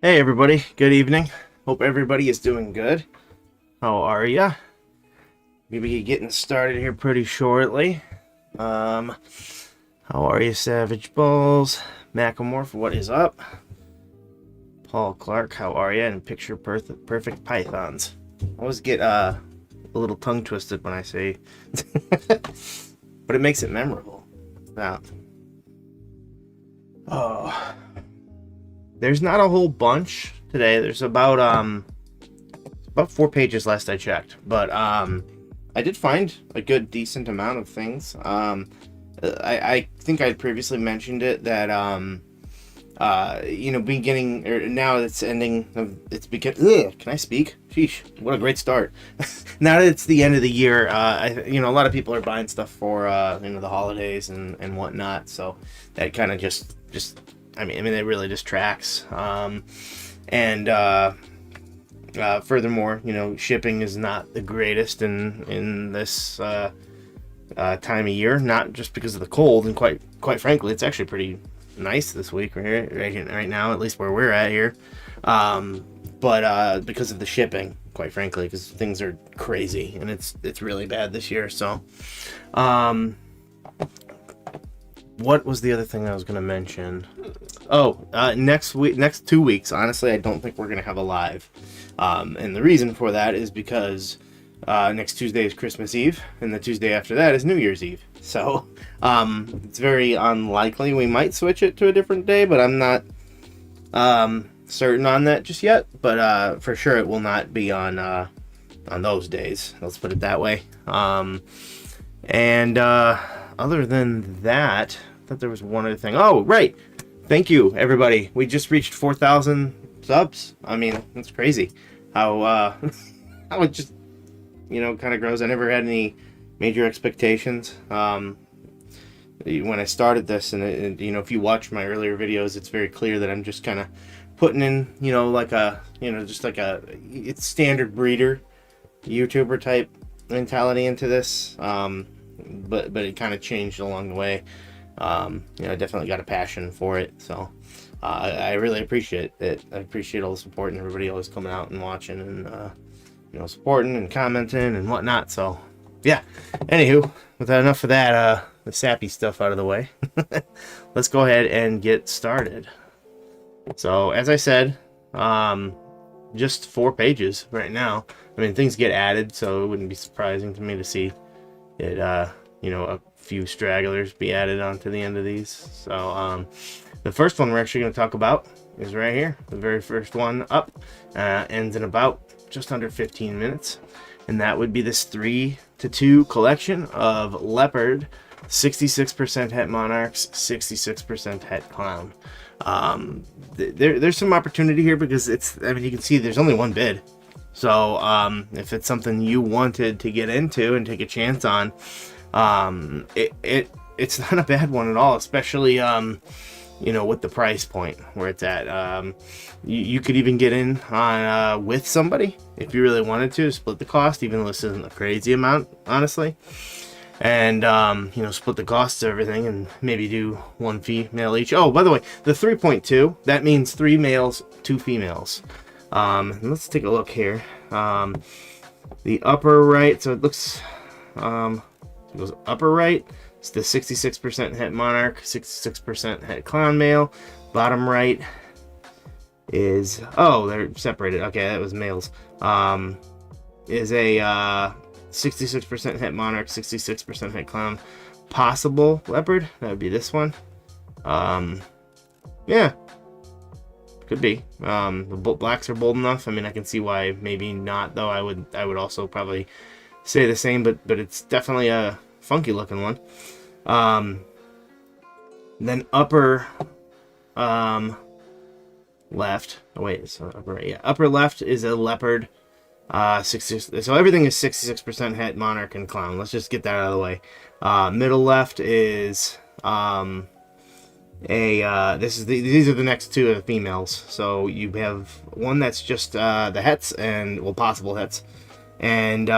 Hey everybody, good evening. Hope everybody is doing good. How are ya? Maybe getting started here pretty shortly. Um, how are you, Savage Balls? Macklemore, what is up? Paul Clark, how are you? And Picture Perfect Pythons. I always get a little tongue twisted when I say, but it makes it memorable. Now, oh, there's not a whole bunch today. There's about 4 pages last I checked, but I did find a good decent amount of things. I think I'd previously mentioned it that beginning or now it's ending of it's begin. Ugh, can I speak? Sheesh, what a great start! Now that it's the end of the year, a lot of people are buying stuff for the holidays and whatnot. So that kind of just I mean it really just tracks. And furthermore, shipping is not the greatest in this time of year. Not just because of the cold, and quite frankly, it's actually pretty nice this week right now, at least where we're at here. But because of the shipping, quite frankly, because things are crazy and it's really bad this year. So, what was the other thing I was going to mention? Oh, next 2 weeks, honestly, I don't think we're going to have a live. And the reason for that is because next Tuesday is Christmas Eve, and the Tuesday after that is New Year's Eve. So it's very unlikely we might switch it to a different day, but I'm not certain on that just yet. But for sure, it will not be on those days. Let's put it that way. And other than that, I thought there was one other thing. Oh, right. Thank you, everybody. We just reached 4,000 subs. I mean, that's crazy how how it just kind of grows. I never had any major expectations when I started this, and if you watch my earlier videos, it's very clear that I'm just kind of putting in it's standard breeder YouTuber type mentality into this, but it kind of changed along the way. I definitely got a passion for it, so I really appreciate it. I appreciate all the support and everybody always coming out and watching and supporting and commenting and whatnot. So yeah, anywho, with enough of that the sappy stuff out of the way, let's go ahead and get started. So as I said, just 4 pages right now. I mean, things get added, so it wouldn't be surprising to me to see it a few stragglers be added onto the end of these. So the first one we're actually going to talk about is right here. The very first one up ends in about just under 15 minutes, and that would be this 3-2 collection of leopard 66% het monarchs, 66% het clown. There's some opportunity here because you can see there's only one bid. So if it's something you wanted to get into and take a chance on, it's not a bad one at all, especially with the price point where it's at. You could even get in on with somebody if you really wanted to split the cost, even though this isn't a crazy amount, honestly. And split the costs of everything and maybe do 1 female each. Oh, by the way, the 3.2, that means 3 males, 2 females. Let's take a look here. The upper right, so it looks it goes upper right, it's the 66% het monarch, 66% het clown male. Bottom right is, oh, they're separated. Okay, that was males. Is a 66% het monarch, 66% het clown. Possible leopard, that would be this one. Yeah, could be. The blacks are bold enough. I mean, I can see why maybe not, though. I would also probably say the same, but it's definitely a funky looking one. Then upper left. Oh wait, so upper right. Yeah, upper left is a leopard. 66. So everything is 66% het, monarch, and clown. Let's just get that out of the way. Middle left is these are the next 2 of the females. So you have one that's just the hets and possible hets, and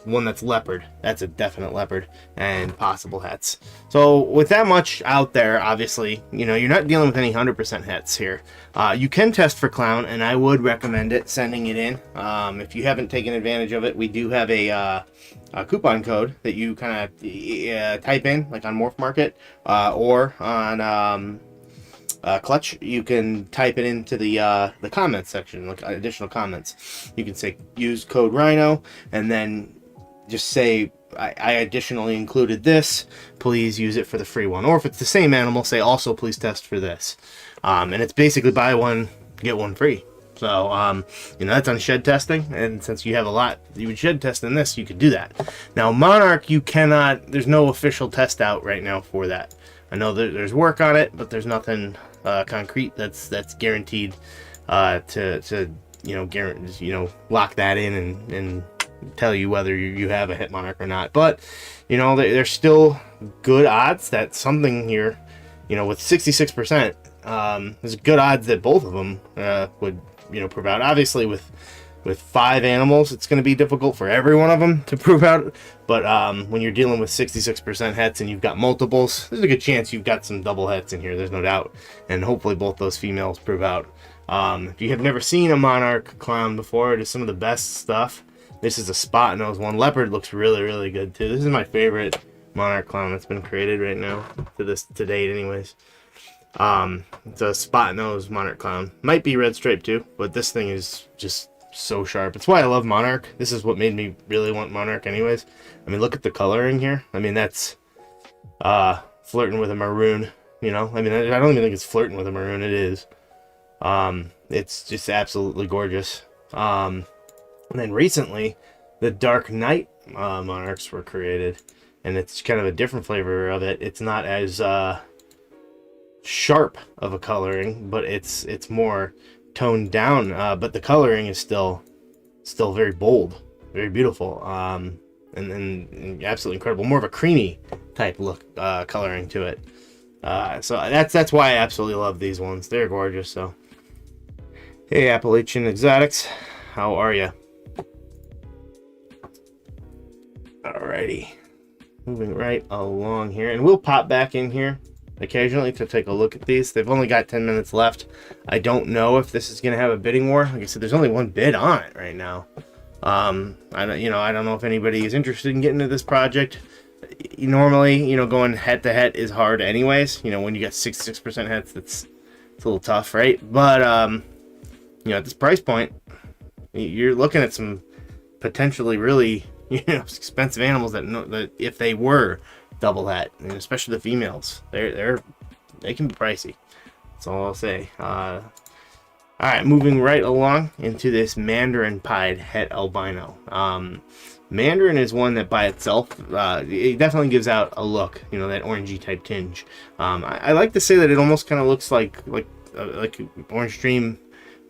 one that's leopard. That's a definite leopard, and possible hets. So with that much out there, obviously, you know, you're not dealing with any 100% hets here. You can test for clown, and I would recommend it, sending it in. If you haven't taken advantage of it, we do have a coupon code that you kind of type in, like on Morphmarket or on Clutch. You can type it into the comments section, like additional comments. You can say use code Rhyno, and then just say I additionally included this. Please use it for the free one. Or if it's the same animal, say also please test for this. And it's basically buy one get one free. So you know, that's on shed testing, and since you have a lot you would shed test in this, you could do that. Now Monarch, you cannot. There's no official test out right now for that. I know that there's work on it, but there's nothing concrete that's guaranteed to lock that in and tell you whether you have a het monarch or not. But you know, there's still good odds that something here, you know, with 66%, there's good odds that both of them would, you know, prove out. Obviously with 5 animals, it's going to be difficult for every one of them to prove out. But when you're dealing with 66% hets and you've got multiples, there's a good chance you've got some double hets in here. There's no doubt. And hopefully both those females prove out. If you have never seen a monarch clown before, it is some of the best stuff. This is a spot nose one. Leopard looks really, really good too. This is my favorite monarch clown that's been created right now to date anyways. It's a spot nose monarch clown. Might be red stripe too, but this thing is just so sharp. It's why I love monarch. This is what made me really want monarch anyways. I mean, look at the coloring here. I mean, that's flirting with a maroon, you know. I mean, I don't even think it's flirting with a maroon. It is. It's just absolutely gorgeous. And then recently the dark night monarchs were created, and it's kind of a different flavor of it. It's not as sharp of a coloring, but it's more toned down, but the coloring is still very bold, very beautiful, and absolutely incredible. More of a creamy type look, coloring to it. So that's why I absolutely love these ones. They're gorgeous. So hey, Appalachian Exotics, how are you? Alrighty, moving right along here, and we'll pop back in here occasionally to take a look at these. They've only got 10 minutes left. I don't know if this is going to have a bidding war. Like I said, there's only one bid on it right now. I don't know if anybody is interested in getting into this project. Normally, you know, going head to head is hard anyways. You know, when you got 66% hets, it's a little tough, right? But you know, at this price point, you're looking at some potentially really, you know, expensive animals that if they were double het, and especially the females, they can be pricey. That's all I'll say. All right, moving right along into this Mandarin pied het albino. Mandarin is one that by itself, it definitely gives out a look, you know, that orangey type tinge. I like to say that it almost kind of looks like Orange Dream,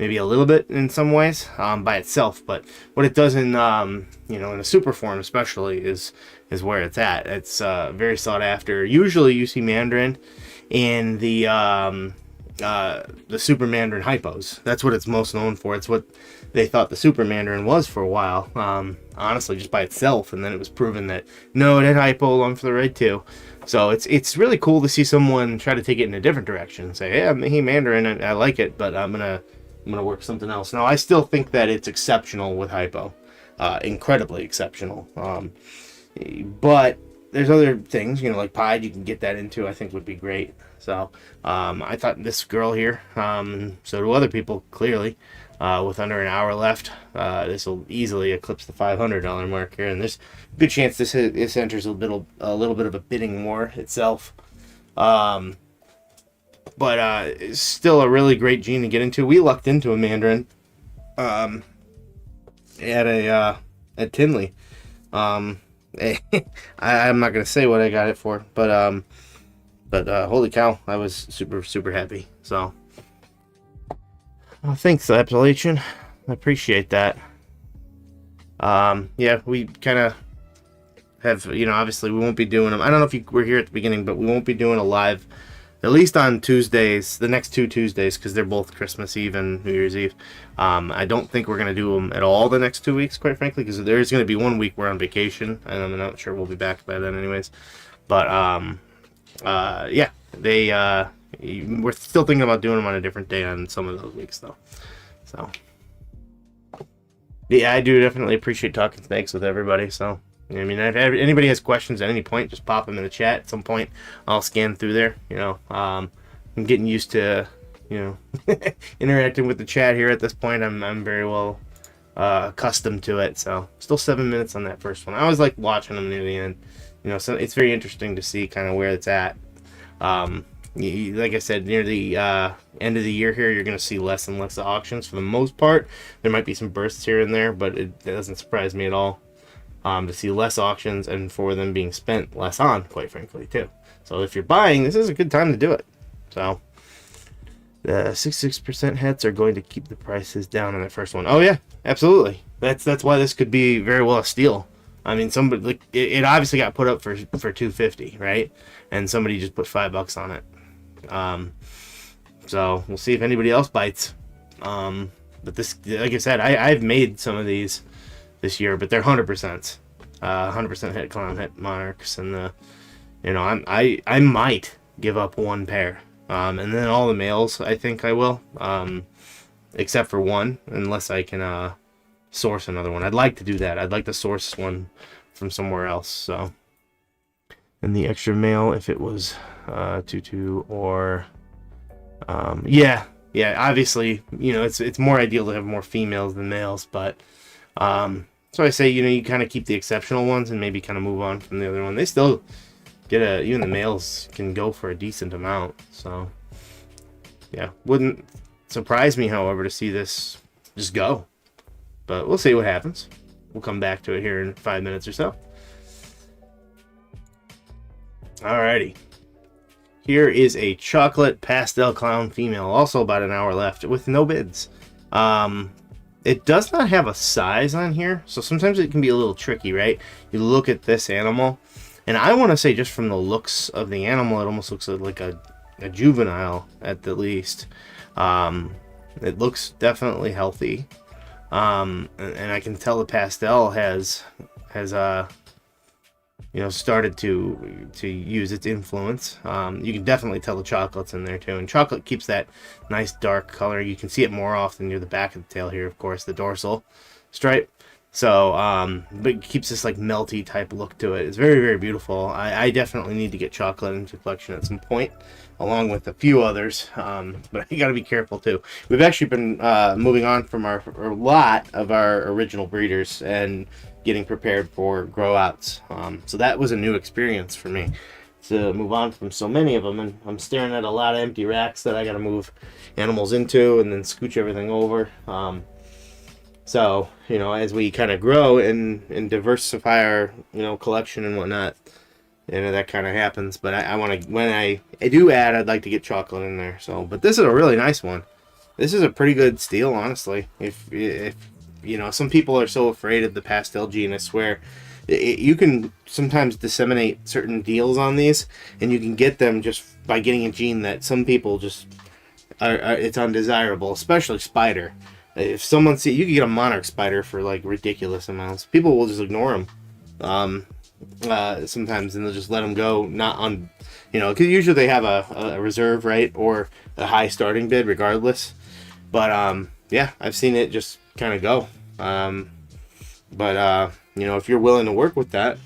maybe a little bit in some ways, by itself. But what it does in, you know, in a super form especially is where it's at. It's very sought after. Usually you see Mandarin in the Super Mandarin hypos. That's what it's most known for. It's what they thought the Super Mandarin was for a while, honestly, just by itself. And then it was proven that no, it had hypo along for the ride too. So it's really cool to see someone try to take it in a different direction and say, hey Mandarin, I like it, but I'm gonna work something else. Now I still think that it's exceptional with hypo, incredibly exceptional. But there's other things, you know, like pied, you can get that into, I think would be great. So I thought this girl here, so do other people clearly, with under an hour left, this will easily eclipse the $500 mark here, and there's a good chance this enters a little bit of a bidding war itself. But it's still a really great gene to get into. We lucked into a Mandarin at Tinley. I'm not gonna say what I got it for, but holy cow, I was super happy. So thanks, Appalachian, I appreciate that. Yeah, we kind of have, you know, obviously we won't be doing them. I don't know if you were here at the beginning, but we won't be doing a live at least on Tuesdays, the next 2 Tuesdays, because they're both Christmas Eve and New Year's Eve. I don't think we're going to do them at all the next 2 weeks, quite frankly, because there's going to be 1 week we're on vacation, and I'm not sure we'll be back by then anyways. But, yeah, we're still thinking about doing them on a different day on some of those weeks, though. So, yeah, I do definitely appreciate talking snakes with everybody, so... I mean, if anybody has questions at any point, just pop them in the chat. At some point, I'll scan through there. I'm getting used to, interacting with the chat here at this point. I'm very well accustomed to it. So, still 7 minutes on that first one. I always like watching them near the end. So it's very interesting to see kind of where it's at. Like I said, near the end of the year here, you're going to see less and less auctions for the most part. There might be some bursts here and there, but it doesn't surprise me at all. To see less auctions and for them being spent less on, quite frankly, too. So if you're buying, this is a good time to do it. So the 66% hets are going to keep the prices down on that first one. Oh yeah, absolutely. That's why this could be very well a steal. I mean, somebody like it obviously got put up for $250, right? And somebody just put $5 on it. So we'll see if anybody else bites. But this, like I said, I've made some of these this year, but they're 100%, 100% hit clown hit monarchs, and I might give up 1 pair, and then all the males I think I will, except for 1, unless I can source another one. I'd like to do that. I'd like to source one from somewhere else. So, and the extra male, if it was 2-2 or yeah, obviously it's more ideal to have more females than males, but so I say, you kind of keep the exceptional ones and maybe kind of move on from the other one. They still get even the males can go for a decent amount. So, yeah, wouldn't surprise me, however, to see this just go. But we'll see what happens. We'll come back to it here in 5 minutes or so. Alrighty. Here is a chocolate pastel clown female, also about an hour left, with no bids. It does not have a size on here, so sometimes it can be a little tricky, right? You look at this animal, and I want to say just from the looks of the animal, it almost looks like a juvenile at the least. It looks definitely healthy, and I can tell the pastel has started to use its influence. You can definitely tell the chocolate's in there too, and chocolate keeps that nice dark color. You can see it more often near the back of the tail here, of course, the dorsal stripe. So, but it keeps this like melty type look to it. It's very, very beautiful. I definitely need to get chocolate into the collection at some point, along with a few others. But you got to be careful too. We've actually been moving on from a lot of our original breeders and getting prepared for grow outs. So that was a new experience for me to move on from so many of them, and I'm staring at a lot of empty racks that I got to move animals into and then scooch everything over. So, as we kind of grow and diversify our, collection and whatnot, that kind of happens. But I want to, when I do add, I'd like to get chocolate in there. So, but this is a really nice one. This is a pretty good steal, honestly. If some people are so afraid of the pastel gene, I swear. You can sometimes disseminate certain deals on these, and you can get them just by getting a gene that some people just it's undesirable, especially spider. If someone you can get a monarch spider for like ridiculous amounts. People will just ignore them sometimes, and they'll just let them go. Not on, because usually they have a reserve, right, or a high starting bid, regardless. But yeah, I've seen it just kind of go. But if you're willing to work with that,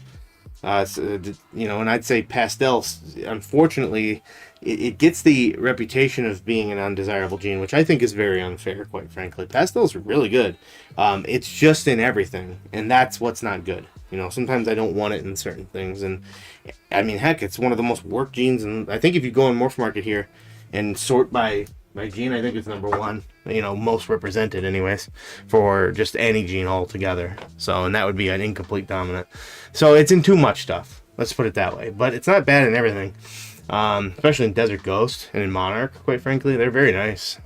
and I'd say pastels, unfortunately, it gets the reputation of being an undesirable gene, which I think is very unfair, quite frankly. Pastels are really good. It's just in everything, and that's what's not good. Sometimes I don't want it in certain things, and I mean, heck, it's one of the most worked genes, and I think if you go on Morphmarket here and sort by gene, I think it's number 1, most represented anyways, for just any gene altogether. So, and that would be an incomplete dominant. So it's in too much stuff, let's put it that way, but it's not bad in everything. Especially in Desert Ghost and in Monarch, quite frankly, they're very nice,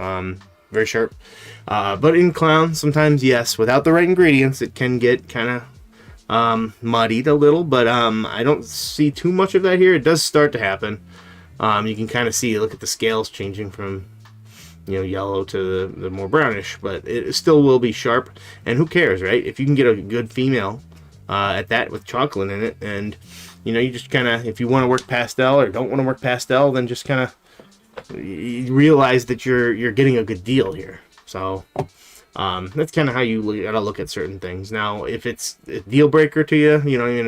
very sharp. But in Clown, sometimes, yes, without the right ingredients, it can get kind of muddied a little, but I don't see too much of that here. It does start to happen, You can kind of see, look at the scales changing from, yellow to the more brownish, but it still will be sharp. And who cares, right? If you can get a good female at that with chocolate in it, and you just kind of, if you want to work pastel or don't want to work pastel, then just kind of realize that you're getting a good deal here. So that's kind of how you gotta look at certain things. Now, if it's a deal breaker to you,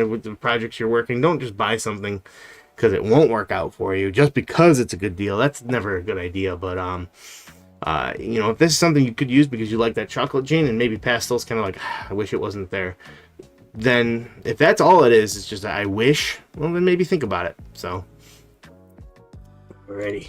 with the projects you're working, don't just buy something because it won't work out for you just because it's a good deal. That's never a good idea. But if this is something you could use because you like that chocolate gene, and maybe pastel's kind of like, I wish it wasn't there, then if that's all it is, it's just I wish, well, then maybe think about it. So alrighty.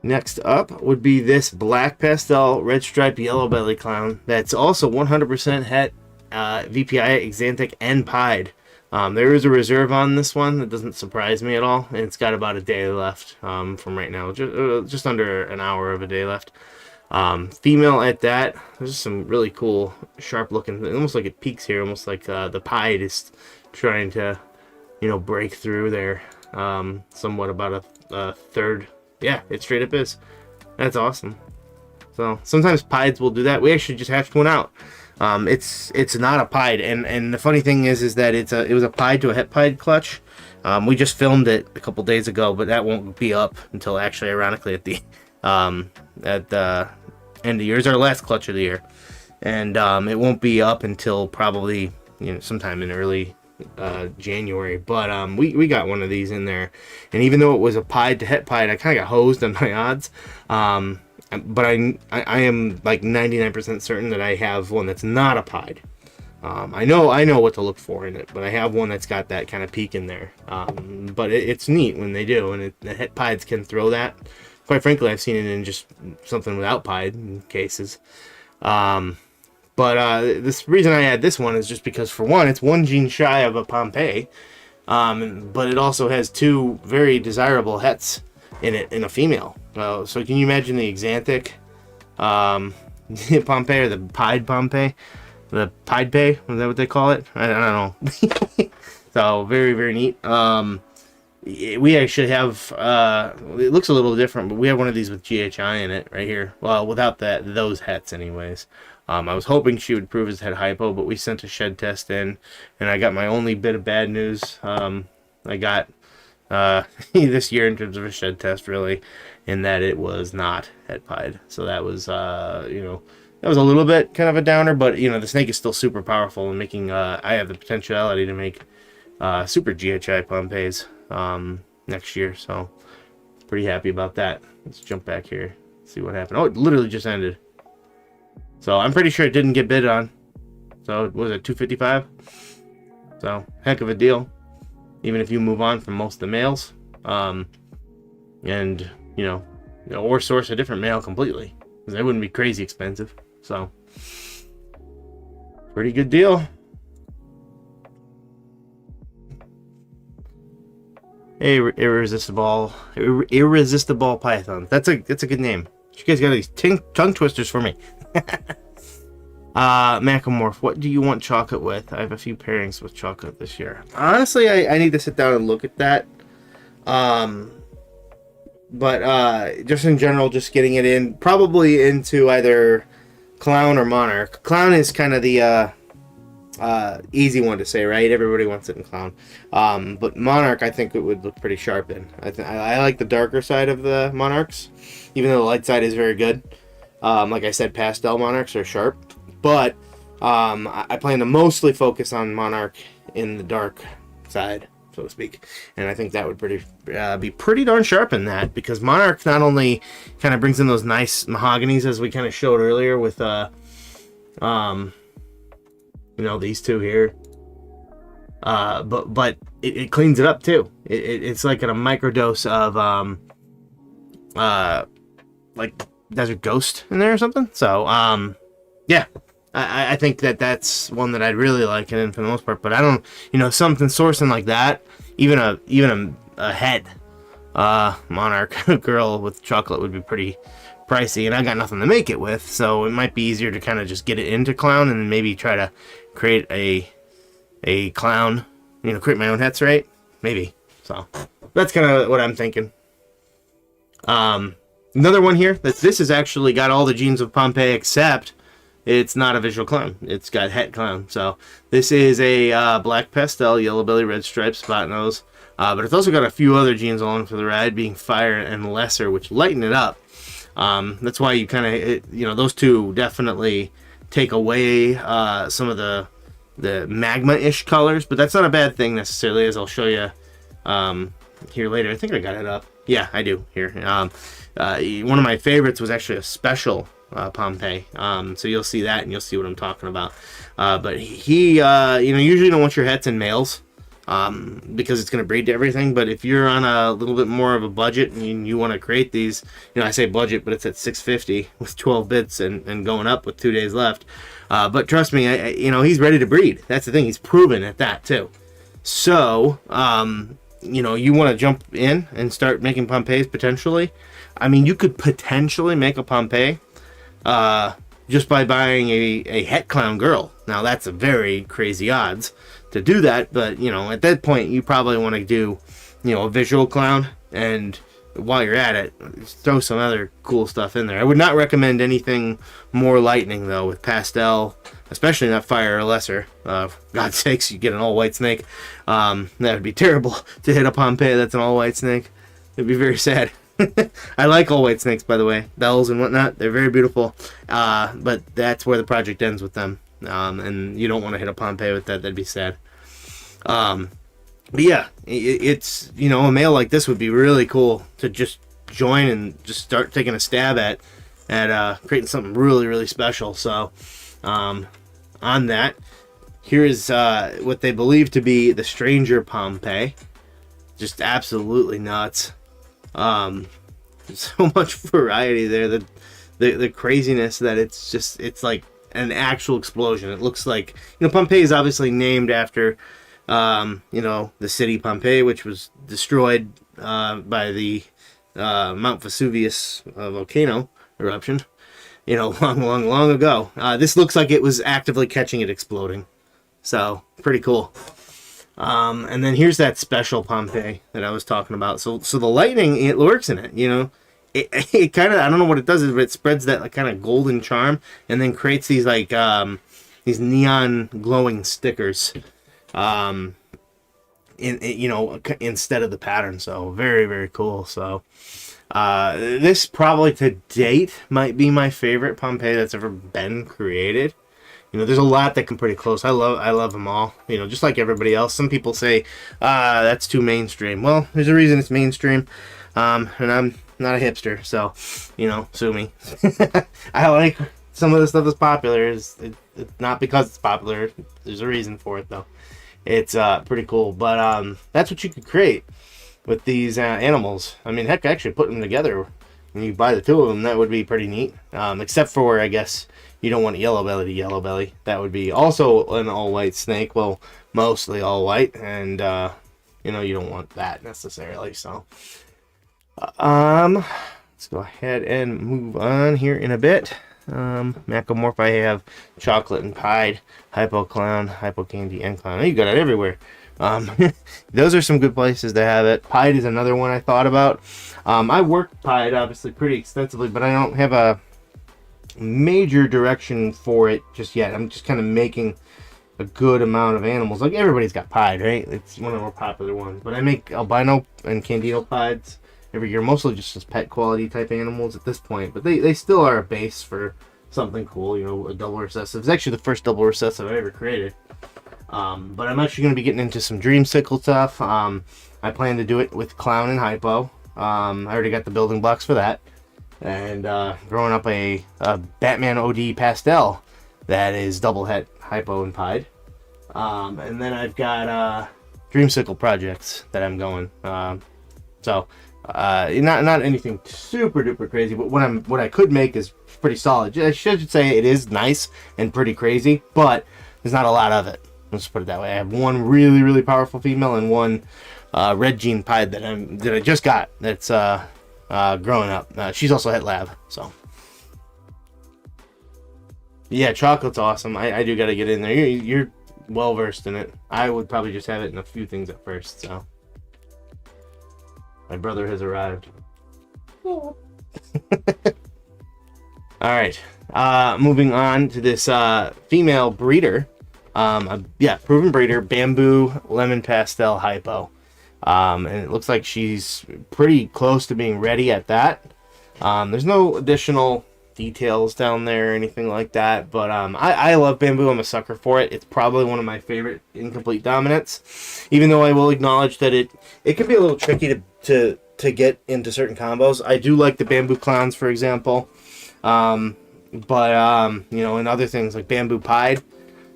Next up would be this black pastel red striped yellow belly clown. That's also 100% het, VPI, Xanthic, and pied. There is a reserve on this one. That doesn't surprise me at all, and it's got about a day left from right now, just under an hour of a day left. Female at that. There's some really cool, sharp looking, almost like it peaks here, almost like the pied is trying to, break through there. Somewhat about a third. Yeah, it straight up is. That's awesome. So sometimes pieds will do that. We actually just hatched one out. It's not a pied, and the funny thing is that it was a pied to a het pied clutch. We just filmed it a couple days ago, but that won't be up until, actually, ironically, at the end of the year. It's our last clutch of the year, and it won't be up until probably sometime in early January. But we got one of these in there, and even though it was a pied to het pied, I kind of got hosed on my odds. But I am like 99% certain that I have one that's not a pied. I know what to look for in it, but I have one that's got that kind of peak in there. But it's neat when they do, and the het pieds can throw that. Quite frankly, I've seen it in just something without pied in cases. But this reason I had this one is just because, for one, it's one gene shy of a Pompeii, but it also has two very desirable hets in it in a female. So can you imagine the Xanthic Pompeii, or the pied Pompeii? The pied pay, is that what they call it? I don't know. So very, very neat. We actually have, it looks a little different, but we have one of these with GHI in it right here. Well, without those hets anyways. I was hoping she would prove as head hypo, but we sent a shed test in, and I got my only bit of bad news I got this year in terms of a shed test, really, in that it was not het pied. So that was, that was a little bit kind of a downer, but, the snake is still super powerful, and making, I have the potentiality to make super GHI Pompeis next year, so pretty happy about that. Let's jump back here, see what happened. Oh, it literally just ended. So I'm pretty sure it didn't get bid on. So was it 255? So heck of a deal, even if you move on from most of the males, and or source a different male completely, because they wouldn't be crazy expensive. So pretty good deal. Irresistible Python. That's a good name. You guys got these tongue twisters for me. Macamorph, what do you want chocolate with? I have a few pairings with chocolate this year. Honestly, I need to sit down and look at that. But just in general, just getting it in, probably into either Clown or Monarch. Clown is kind of the easy one to say, right? Everybody wants it in Clown. But Monarch, I think it would look pretty sharp in. I like the darker side of the Monarchs, even though the light side is very good. Like I said, pastel Monarchs are sharp, but I plan to mostly focus on Monarch in the dark side, so to speak, and I think that would be pretty darn sharp in that, because Monarch not only kind of brings in those nice mahoganies, as we kind of showed earlier with these two here, but it cleans it up too. It's like in a microdose of like Desert Ghost in there or something. So yeah, I think that's one that I'd really like it in for the most part. But I don't, something sourcing like that, even a head Monarch girl with chocolate would be pretty pricey, and I got nothing to make it with, so it might be easier to kind of just get it into Clown and then maybe try to create a Clown, create my own hets, right? Maybe. So that's kind of what I'm thinking. Another one here, this has actually got all the genes of Pompeii, except it's not a visual clown. It's got het clown. So this is a black pastel, yellow belly, red stripes, spot nose. But it's also got a few other genes along for the ride, being fire and lesser, which lighten it up. That's why you kind of, those two definitely take away some of the magma-ish colors, but that's not a bad thing necessarily, as I'll show you here later. I think I got it up. Yeah, I do here. One of my favorites was actually a special Pompeii. So you'll see that, and you'll see what I'm talking about. But he, usually don't want your hets in males because it's going to breed to everything. But if you're on a little bit more of a budget and you want to create these, I say budget, but it's at $650 with 12 bits and going up with 2 days left. But trust me, he's ready to breed. That's the thing. He's proven at that too. So, you want to jump in and start making Pompeis potentially. I mean, you could potentially make a Pompeii just by buying a het clown girl. Now, that's a very crazy odds to do that, but, at that point, you probably want to do, a visual clown, and while you're at it, throw some other cool stuff in there. I would not recommend anything more lightning, though, with pastel, especially not fire or lesser. For God's sakes, you get an all-white snake. That would be terrible to hit a Pompeii that's an all-white snake. It'd be very sad. I like all-white snakes, by the way. Bells and whatnot, they're very beautiful. But that's where the project ends with them. And you don't want to hit a Pompeii with that. That'd be sad. But yeah, it's, a male like this would be really cool to just join and just start taking a stab at creating something really, really special. So, on that, here is what they believe to be the stranger Pompeii. Just absolutely nuts. So much variety there. The craziness that it's like an actual explosion. It looks like, Pompeii is obviously named after the city Pompeii, which was destroyed by the Mount Vesuvius volcano eruption, long ago. This looks like it was actively catching it exploding. So, pretty cool. And then here's that special Pompeii that I was talking about. So the lighting, it works in it, It kind of, I don't know what it does, but it spreads that like kind of golden charm and then creates these like these neon glowing stickers. Instead of the pattern. So very, very cool. So this probably to date might be my favorite Pompeii that's ever been created. There's a lot that come pretty close. I love them all. Just like everybody else. Some people say that's too mainstream. Well, there's a reason it's mainstream. And I'm not a hipster, so sue me. I like some of the stuff that's popular. It's not because it's popular. There's a reason for it, though. It's pretty cool, but that's what you could create with these animals. I mean, heck, actually put them together and you buy the two of them, that would be pretty neat. Except for, I guess, you don't want yellow belly to yellow belly. That would be also an all-white snake. Well, mostly all-white, and you don't want that necessarily. So, let's go ahead and move on here in a bit. Macromorph, I have chocolate and pied, hypo clown, hypo candy, and clown. You got it everywhere. Those are some good places to have it. Pied is another one I thought about. I worked pied obviously pretty extensively, but I don't have a major direction for it just yet. I'm just kind of making a good amount of animals. Like everybody's got pied, right? It's one of the more popular ones. But I make albino and candido pieds every year, mostly just as pet quality type animals at this point, but they still are a base for something cool, a double recessive. It's actually the first double recessive I ever created. But I'm actually going to be getting into some dreamsicle stuff. I plan to do it with clown and hypo. I already got the building blocks for that, and growing up a Batman OD pastel that is double het hypo and pied. And then I've got dreamsicle projects that I'm going. Not anything super duper crazy, but what I could make is pretty solid. I should say it is nice and pretty crazy, but there's not a lot of it. Let's put it that way. I have one really, really powerful female and one red gene pied that I just got. That's growing up. She's also het lab. So yeah, chocolate's awesome. I do got to get in there. You're well versed in it. I would probably just have it in a few things at first. So. My brother has arrived. All right, moving on to this female breeder. Yeah, proven breeder, bamboo lemon pastel hypo. And it looks like she's pretty close to being ready at that. There's no additional details down there or anything like that, but I love bamboo. I'm a sucker for it. It's probably one of my favorite incomplete dominants, even though I will acknowledge that it can be a little tricky to get into certain combos. I do like the bamboo clowns, for example. But you know, and other things like bamboo pied,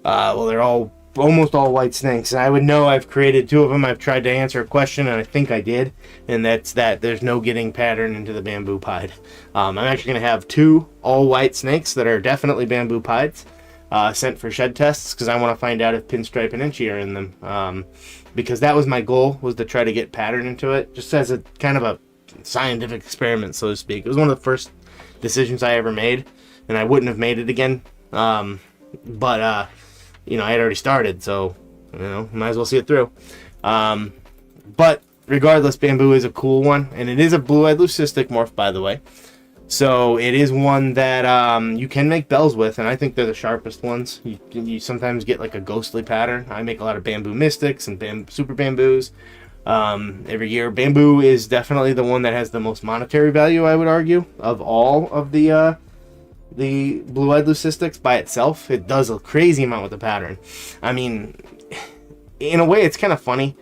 well, they're almost all white snakes. And I would know I've created 2 of them. I've tried to answer a question, and I think I did, and that's that there's no getting pattern into the bamboo pied. I'm actually going to have 2 all white snakes that are definitely bamboo pieds sent for shed tests, because I want to find out if pinstripe and inchy are in them, because that was my goal, was to try to get pattern into it, just as a kind of a scientific experiment, so to speak. It was one of the first decisions I ever made, and I wouldn't have made it again, but you know, I had already started, so you know, might as well see it through. But regardless, bamboo is a cool one, and it is a blue-eyed leucistic morph, by the way, so it is one that you can make bells with, and I think they're the sharpest ones. You sometimes get like a ghostly pattern. I make a lot of bamboo mystics and super bamboos every year. Bamboo is definitely the one that has the most monetary value, I would argue, of all of the blue-eyed leucistics by itself. It does a crazy amount with the pattern. I mean, in a way, it's kind of funny.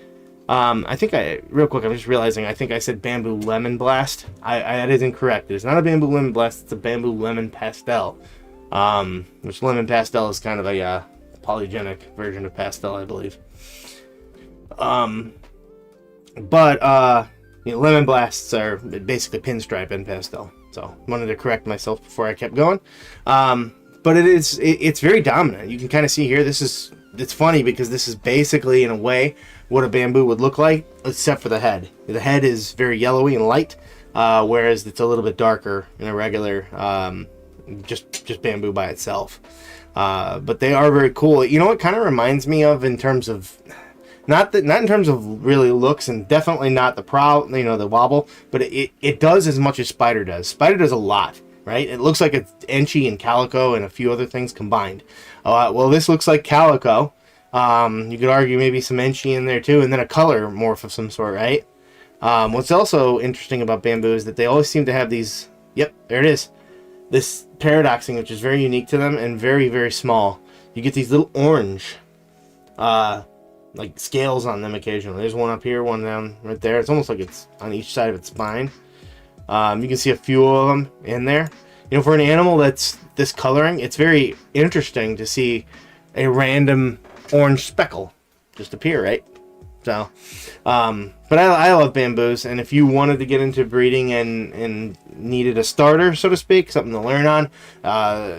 I think real quick, I'm just realizing, I think I said bamboo lemon blast. That is incorrect. It's not a bamboo lemon blast, it's a bamboo lemon pastel. Which lemon pastel is kind of a polygenic version of pastel, I believe. But you know, lemon blasts are basically pinstripe and pastel. So I wanted to correct myself before I kept going. But it's very dominant. You can kind of see here, it's funny because this is basically, in a way, what a bamboo would look like, except for the head. The head is very yellowy and light, whereas it's a little bit darker in a regular, just bamboo by itself. But they are very cool. You know what kind of reminds me of in terms of, not in terms of really looks, and definitely not the wobble, but it does as much as Spider does. Spider does a lot, right? It looks like it's Enchi and Calico and a few other things combined. Well, this looks like Calico. You could argue maybe some Enchi in there too, and then a color morph of some sort, right? What's also interesting about bamboo is that they always seem to have these, yep, there it is, this paradoxing, which is very unique to them and very, very small. You get these little orange like scales on them occasionally. There's one up here, one down right there. It's almost like it's on each side of its spine. You can see a few of them in there. You know, for an animal that's this coloring, it's very interesting to see a random orange speckle just appear, right? So, but I love bamboos, and if you wanted to get into breeding and needed a starter, so to speak, something to learn on,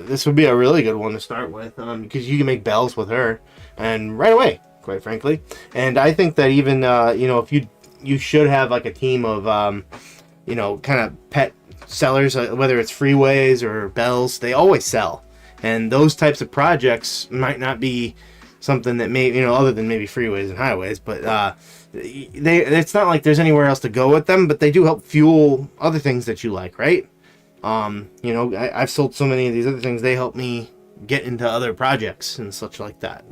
this would be a really good one to start with, because you can make bells with her, and right away, quite frankly. And I think that even you know, if you should have like a team of you know, kind of pet sellers, whether it's freeways or bells, they always sell, and those types of projects might not be something that may, you know, other than maybe freeways and highways, but it's not like there's anywhere else to go with them, but they do help fuel other things that you like, right? You know, I've sold so many of these other things, they help me get into other projects and such like that.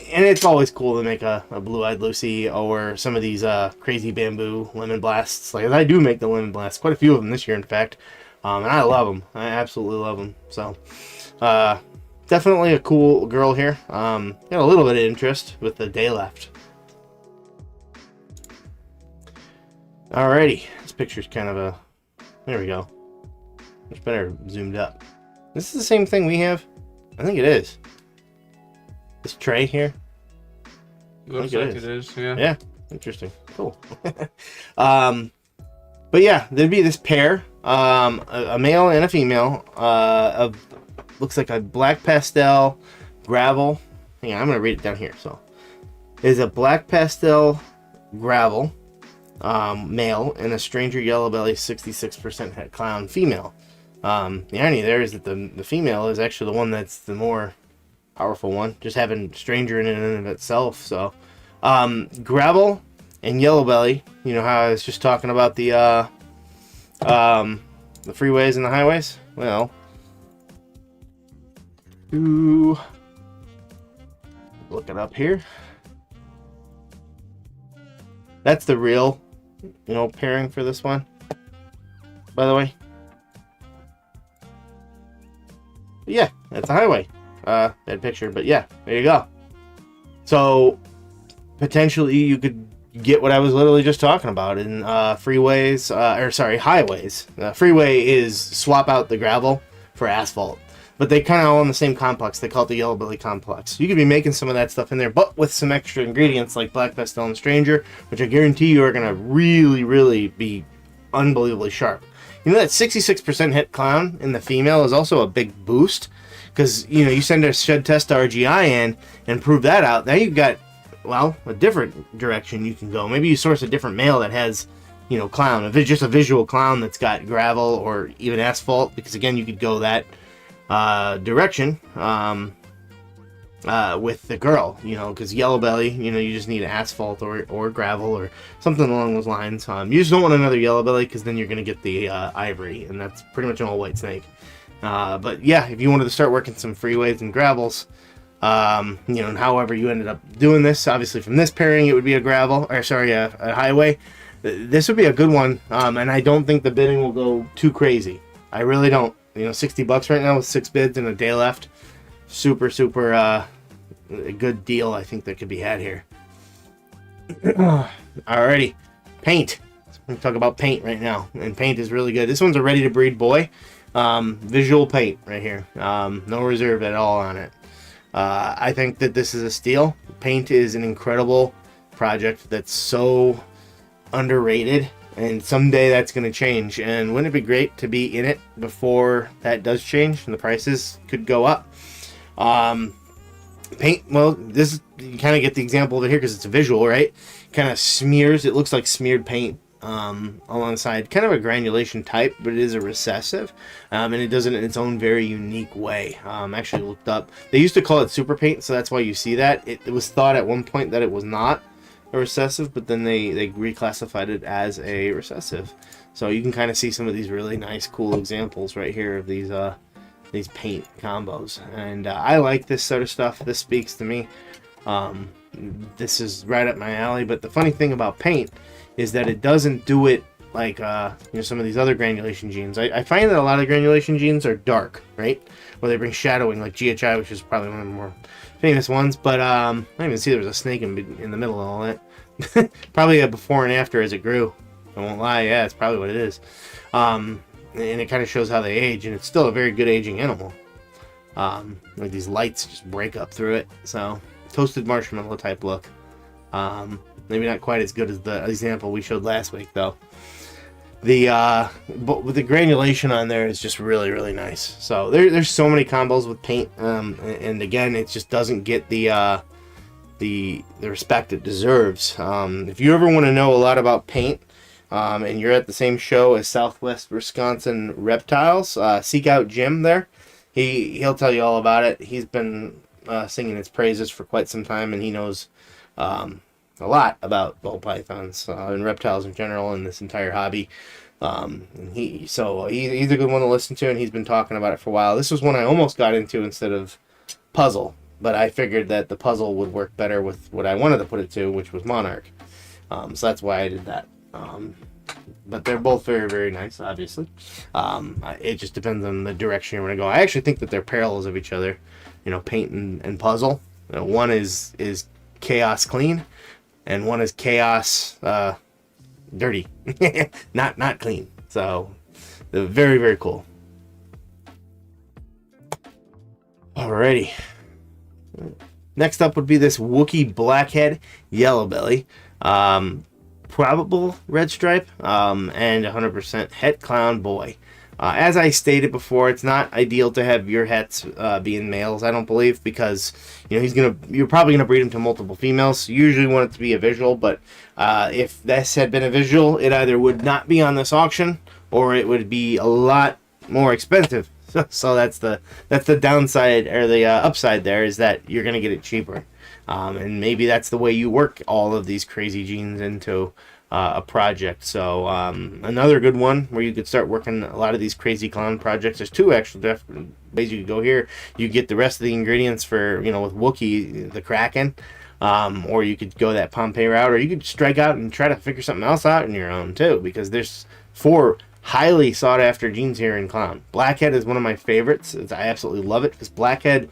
And it's always cool to make a blue-eyed Lucy or some of these crazy bamboo lemon blasts. Like, I do make the lemon blasts, quite a few of them this year, in fact, and I love them. I absolutely love them. So, definitely a cool girl here. Got a little bit of interest with the day left. Alrighty, this picture's kind of there we go. Much better zoomed up. This is the same thing we have? I think it is. This tray here? Looks like it is, yeah. Yeah, interesting. Cool. But yeah, there'd be this pair, a male and a female, of looks like a black pastel gravel. Hang on, I'm gonna read it down here. So, is a black pastel gravel male and a stranger yellow belly 66% het clown female. The irony there is that the female is actually the one that's the more powerful one, just having stranger in and of itself. So, gravel and yellow belly. You know how I was just talking about the freeways and the highways? Well, look it up here. That's the real, pairing for this one, by the way. Yeah, that's a highway. Bad picture, but yeah, there you go. So potentially you could get what I was literally just talking about in freeways, highways. Freeway is swap out the gravel for asphalt, but they kind of all in the same complex. They call it the yellow belly complex. You could be making some of that stuff in there, but with some extra ingredients like Black Pastel and Stranger, which I guarantee you are going to really, really be unbelievably sharp. You know that 66% hit clown in the female is also a big boost, because you send a shed test to RGI in and prove that out. Now you've got, well, a different direction you can go. Maybe you source a different male that has, clown. If it's just a visual clown that's got gravel or even asphalt, because again, you could go that direction with the girl, because yellow belly, you just need asphalt or gravel or something along those lines. You just don't want another yellow belly, because then you're going to get the ivory, and that's pretty much an all white snake. But yeah, if you wanted to start working some freeways and gravels, and however you ended up doing this, obviously from this pairing, it would be a highway. This would be a good one, and I don't think the bidding will go too crazy. I really don't. $60 right now with 6 bids and a day left. Super a good deal, I think, that could be had here. Alrighty, paint. We're gonna talk about paint right now, and paint is really good. This one's a ready to breed boy. Visual paint right here. No reserve at all on it. I think that this is a steal. Paint is an incredible project that's so underrated, and someday that's going to change. And wouldn't it be great to be in it before that does change and the prices could go up? Paint, well, this you kind of get the example of it here because it's a visual, right? Kind of smears. It looks like smeared paint along the side. Kind of a granulation type, but it is a recessive, and it does it in its own very unique way. Actually looked up. They used to call it super paint, so that's why you see that. It was thought at one point that it was not a recessive, but then they reclassified it as a recessive. So you can kind of see some of these really nice, cool examples right here of these paint combos, and I like this sort of stuff. This speaks to me. This is right up my alley. But the funny thing about paint is that it doesn't do it like some of these other granulation genes. I find that a lot of granulation genes are dark, right? Where they bring shadowing, like GHI, which is probably one of the more famous ones. But I didn't even see there was a snake in the middle of all that. Probably a before and after as it grew. I won't lie. Yeah, it's probably what it is. And it kind of shows how they age, and it's still a very good aging animal. Like these lights just break up through it. So toasted marshmallow type look. Maybe not quite as good as the example we showed last week, though. But with the granulation on there is just really, really nice. So there's so many combos with paint, and again, it just doesn't get the respect it deserves. If you ever want to know a lot about paint, and you're at the same show as Southwest Wisconsin Reptiles, seek out Jim there. He'll tell you all about it. He's been singing its praises for quite some time, and he knows a lot about ball pythons and reptiles in general and this entire hobby. He's a good one to listen to, and he's been talking about it for a while. This was one I almost got into instead of puzzle, but I figured that the puzzle would work better with what I wanted to put it to, which was Monarch. So that's why I did that. But they're both very, very nice, obviously. It just depends on the direction you want to go. I actually think that they're parallels of each other, paint and puzzle. One is chaos clean, and one is chaos dirty, not clean. So they're very, very cool. Alrighty. Next up would be this Wookiee Blackhead Yellow Belly. Probable red stripe, and 100% het clown boy. As I stated before, it's not ideal to have your hets being males, I don't believe, because you're probably gonna breed them to multiple females. You usually want it to be a visual, but if this had been a visual, it either would not be on this auction or it would be a lot more expensive. So that's the downside, or the upside there, is that you're gonna get it cheaper, and maybe that's the way you work all of these crazy jeans into a project. So another good one where you could start working a lot of these crazy clown projects. There's two actual ways you could go here. You get the rest of the ingredients for, with Wookiee, the Kraken, or you could go that Pompeii route, or you could strike out and try to figure something else out on your own too, because there's 4 highly sought after jeans here in clown. Blackhead is one of my favorites. I absolutely love it because Blackhead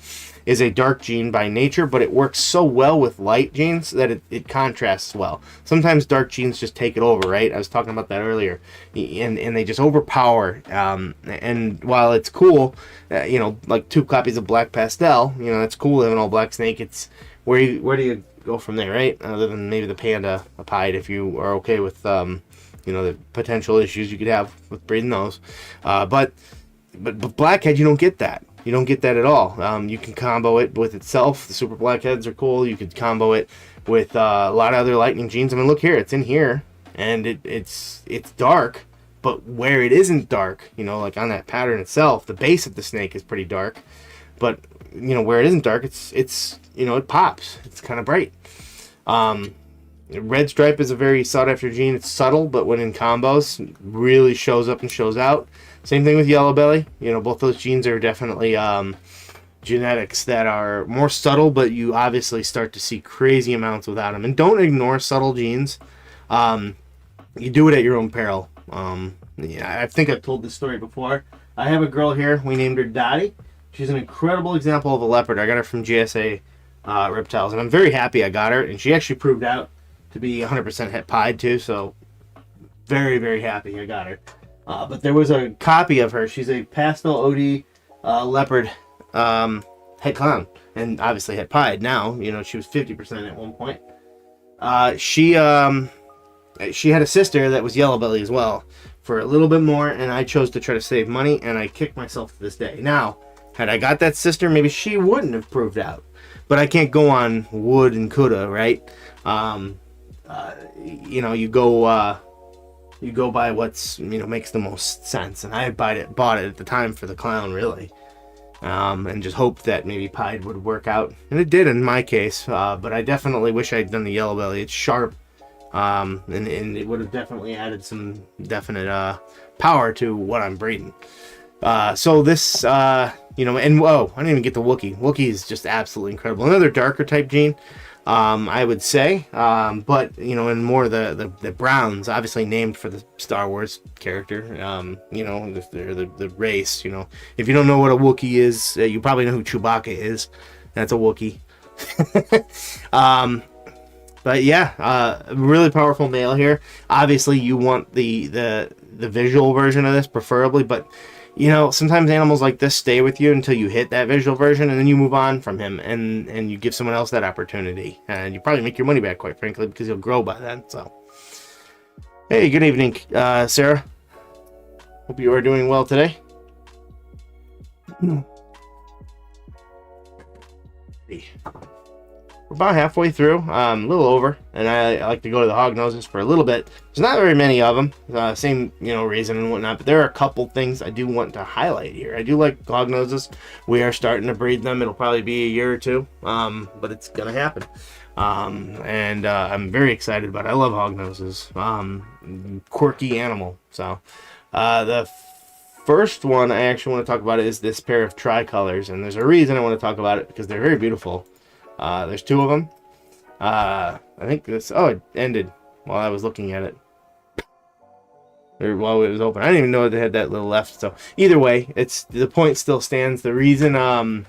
is a dark jean by nature, but it works so well with light jeans that it contrasts well. Sometimes dark jeans just take it over, right? I was talking about that earlier, and they just overpower. And while it's cool, like 2 copies of Black Pastel, that's cool having all black snake. It's where do you go from there, right? Other than maybe the Panda Pied, if you are okay with the potential issues you could have with breeding those. But Blackhead, you don't get that. You don't get that at all. You can combo it with itself. The Super Blackheads are cool. You could combo it with a lot of other Lightning jeans. I mean, look here. It's in here, and it's dark. But where it isn't dark, like on that pattern itself, the base of the snake is pretty dark. But, where it isn't dark, it pops. It's kind of bright. Red Stripe is a very sought after jean. It's subtle, but when in combos, really shows up and shows out. Same thing with Yellow Belly. Both those jeans are definitely genetics that are more subtle, but you obviously start to see crazy amounts without them. And don't ignore subtle jeans. You do it at your own peril. I think I've told this story before. I have a girl here. We named her Dottie. She's an incredible example of a leopard. I got her from GSA Reptiles, and I'm very happy I got her. And she actually proved out to be 100% het pied too, so very, very happy I got her. But there was a copy of her. She's a pastel OD leopard het clown, and obviously het pied now. She was 50% at one point. She had a sister that was Yellow Belly as well for a little bit more, and I chose to try to save money, and I kick myself to this day. Now, had I got that sister, maybe she wouldn't have proved out. But I can't go on would and coulda, right? You go by what's makes the most sense, and I bought it at the time for the clown, really, and just hoped that maybe pied would work out, and it did in my case. But I definitely wish I'd done the Yellow Belly. It's sharp, and it would have definitely added some definite power to what I'm breeding. So this, and whoa, I didn't even get the Wookiee. Wookiee is just absolutely incredible. Another darker type gene. I would say, but in more the browns, obviously named for the Star Wars character, the race. If you don't know what a Wookiee is, you probably know who Chewbacca is. That's a Wookiee. But yeah, really powerful male here. Obviously, you want the visual version of this, preferably, but. Sometimes animals like this stay with you until you hit that visual version, and then you move on from him, and you give someone else that opportunity. And you probably make your money back, quite frankly, because he'll grow by then. So, hey, good evening, Sarah. Hope you are doing well today. We're about halfway through, a little over, and I like to go to the Hognoses for a little bit. There's not very many of them, same reason and whatnot, but there are a couple things I do want to highlight here. I do like Hognoses. We are starting to breed them. It'll probably be a year or two, but it's gonna happen. And I'm very excited about it. I love Hognoses. Quirky animal. So the first one I actually want to talk about is this pair of tricolors, and there's a reason I want to talk about it, because they're very beautiful. There's 2 of them. I think it ended while I was looking at it. Or while it was open. I didn't even know they had that little left. So either way, the point still stands. The reason looks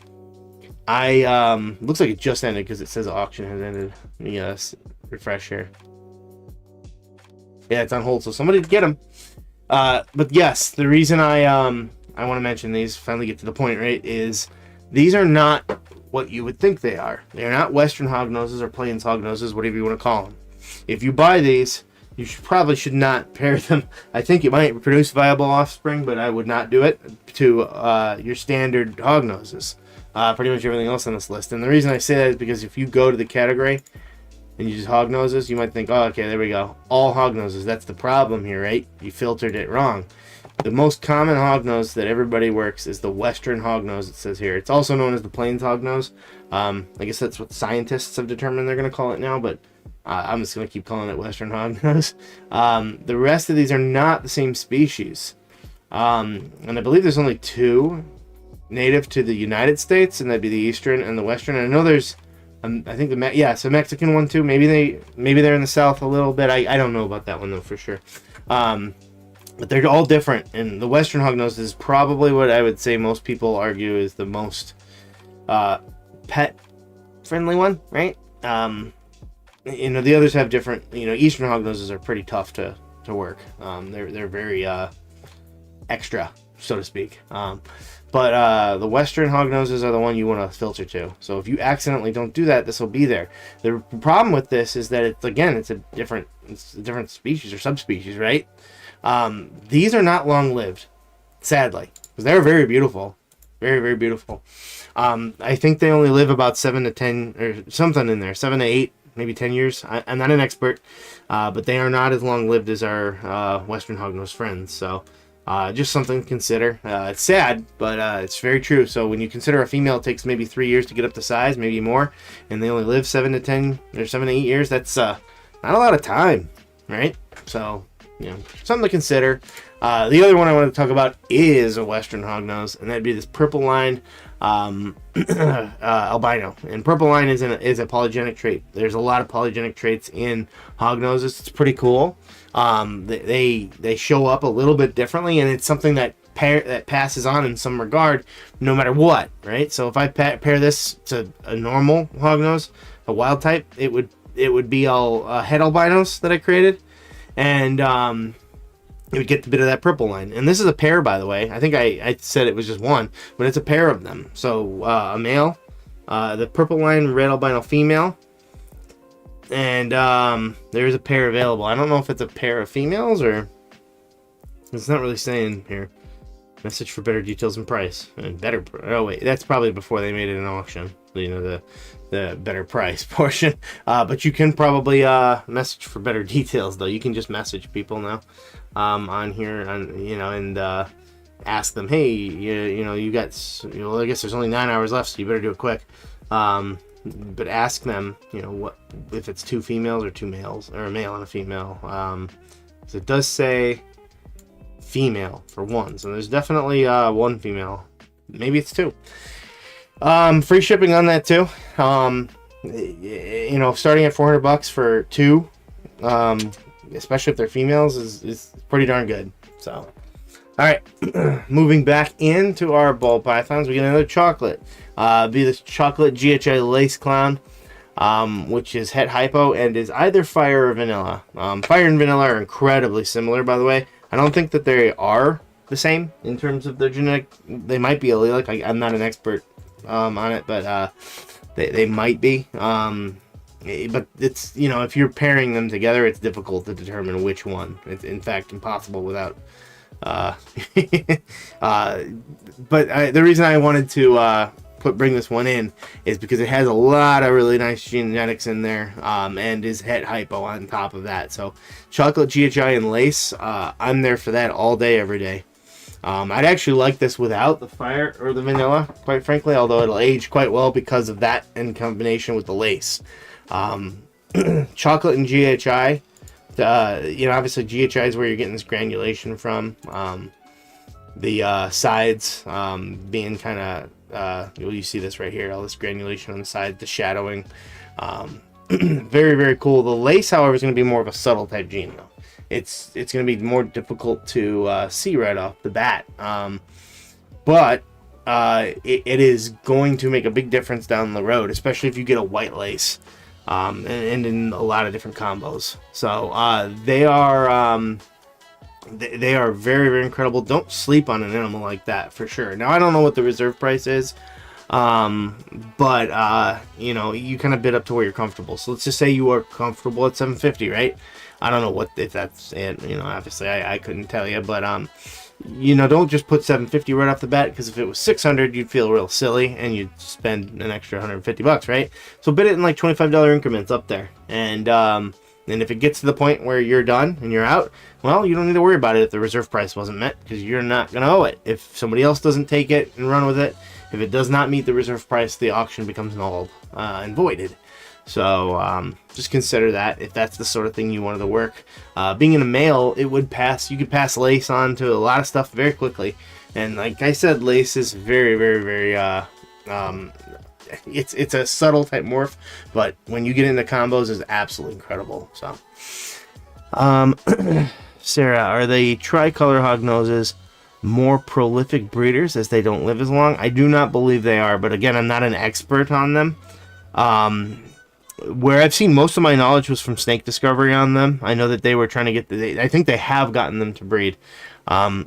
like it just ended because it says auction has ended. Yes, refresh here. Yeah, it's on hold, so somebody get them. But yes, the reason I want to mention these, finally get to the point, right, is these are not what you would think they are. They're not Western Hognoses or Plains Hognoses, whatever you want to call them. If you buy these, you probably should not pair them. I think it might produce viable offspring, but I would not do it to your standard Hognoses. Pretty much everything else on this list. And the reason I say that is because if you go to the category and you just Hognoses, you might think, oh, okay, there we go. All Hognoses. That's the problem here, right? You filtered it wrong. The most common hognose that everybody works is the Western hognose, it says here. It's also known as the Plains hognose. I guess that's what scientists have determined they're going to call it now, but I'm just going to keep calling it Western hognose. The rest of these are not the same species. And I believe there's only 2 native to the United States, and that'd be the Eastern and the Western. And I know there's, I think it's a Mexican one too. Maybe they're in the South a little bit. I don't know about that one though for sure. But they're all different, and the Western hognose is probably what I would say most people argue is the most pet friendly one, right? The others have different. Eastern hognoses are pretty tough to work. They're very extra, so to speak. But the Western hognoses are the one you want to filter to. So if you accidentally don't do that, this will be there. The problem with this is that it's a different species or subspecies, right? These are not long-lived, sadly, because they're very beautiful, very, very beautiful. I think they only live about 7 to 10 or something in there, 7 to 8, maybe 10 years. I'm not an expert, but they are not as long-lived as our Western hognose friends. So just something to consider. It's sad, but it's very true. So when you consider a female takes maybe 3 years to get up to size, maybe more, and they only live 7 to 10 or 7 to 8 years, that's not a lot of time, right? So something to consider. The other one I want to talk about is a Western hognose, and that'd be this purple line albino. And purple line is a polygenic trait. There's a lot of polygenic traits in hognoses. It's pretty cool. They show up a little bit differently, and it's something that passes on in some regard, no matter what, right? So if I pair this to a normal hognose, a wild type, it would be all het albinos that I created. And it would get a bit of that purple line. And this is a pair, by the way. I think I said it was just one, but it's a pair of them. So a male, the purple line red albino female, and there's a pair available. I don't know if it's a pair of females or it's not really saying here. Message for better details and price and better. Oh wait, that's probably before they made it an auction. The better price portion. But you can probably message for better details though. You can just message people now on here and ask them, hey, you got, I guess there's only 9 hours left, so you better do it quick. But ask them, what if it's 2 females or 2 males, or a male and a female. So it does say female for one, so there's definitely 1 female. Maybe it's 2. Free shipping on that too. Starting at $400 for 2, especially if they're females, is pretty darn good. So, all right, moving back into our ball pythons, we get another chocolate. Be this chocolate GHI lace clown, which is het hypo and is either fire or vanilla. Fire and vanilla are incredibly similar, by the way. I don't think that they are the same in terms of their genetic. They might be allelic. I'm not an expert on it, but they might be. But it's, if you're pairing them together, it's difficult to determine which one. It's in fact impossible without. The reason I wanted to bring this one in is because it has a lot of really nice genetics in there, and is het hypo on top of that. So chocolate GHI and lace, I'm there for that all day, every day. I'd actually like this without the fire or the vanilla, quite frankly, although it'll age quite well because of that in combination with the lace. Chocolate and GHI, obviously GHI is where you're getting this granulation from. The sides being kind of, you see this right here, all this granulation on the side, the shadowing. Very, very cool. The lace, however, is going to be more of a subtle type gene, though. It's going to be more difficult to see right off the bat. But it is going to make a big difference down the road, especially if you get a white lace, and in a lot of different combos. So they are very, very incredible. Don't sleep on an animal like that, for sure. Now, I don't know what the reserve price is, but you kind of bid up to where you're comfortable. So let's just say you are comfortable at $750, right? I don't know if that's it. Obviously I couldn't tell you, but don't just put $750 right off the bat, because if it was $600, you'd feel real silly and you'd spend an extra $150, right? So bid it in like $25 increments up there, and And if it gets to the point where you're done and you're out, well, you don't need to worry about it if the reserve price wasn't met, because you're not going to owe it. If somebody else doesn't take it and run with it, if it does not meet the reserve price, the auction becomes null and voided. So just consider that if that's the sort of thing you wanted to work. Being in a mail, it would pass. You could pass lace on to a lot of stuff very quickly. And like I said, lace is very, very, very... it's a subtle type morph, but when you get into combos, it's absolutely incredible. So, Sarah, are the tricolor hognoses more prolific breeders as they don't live as long? I do not believe they are, but again, I'm not an expert on them. Where I've seen most of my knowledge was from Snake Discovery on them. I know that they were trying to get I think they have gotten them to breed.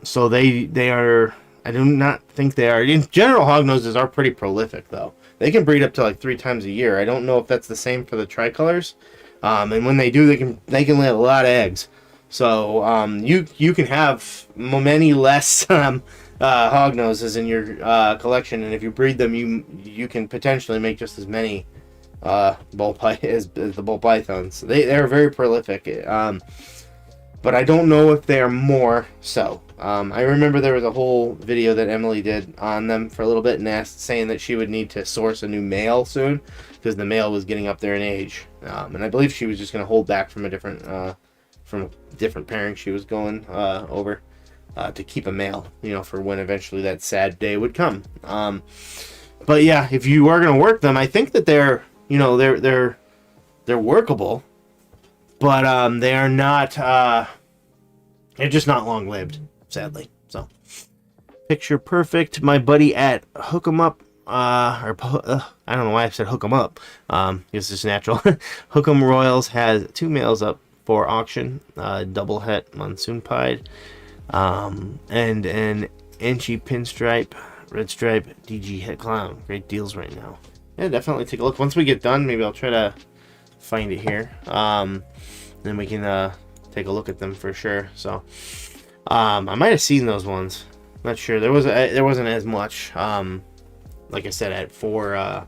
So they are. I do not think they are. In general, hognoses are pretty prolific, though. They can breed up to like 3 times a year. I don't know if that's the same for the tricolors. And when they do, they can lay a lot of eggs. So you can have many less hognoses in your collection, and if you breed them, you can potentially make just as many as the bull pythons. They're very prolific. But I don't know if they are more so. I remember there was a whole video that Emily did on them for a little bit and saying that she would need to source a new male soon because the male was getting up there in age. And I believe she was just going to hold back from a different pairing she was going over to keep a male, for when eventually that sad day would come. But yeah, if you are going to work them, I think that they're workable. But they are not. They're just not long lived, sadly. So, picture perfect. My buddy at Hook 'em Up, I don't know why I said Hook 'em Up. It's just natural. Hook 'em Royals has 2 males up for auction. Double het monsoon pied, and an Inchy pinstripe, red stripe, DG het clown. Great deals right now. Yeah, definitely take a look. Once we get done, maybe I'll try to find it here. Then we can take a look at them for sure. So I might have seen those ones, not sure. There wasn't as much, like I said, at 4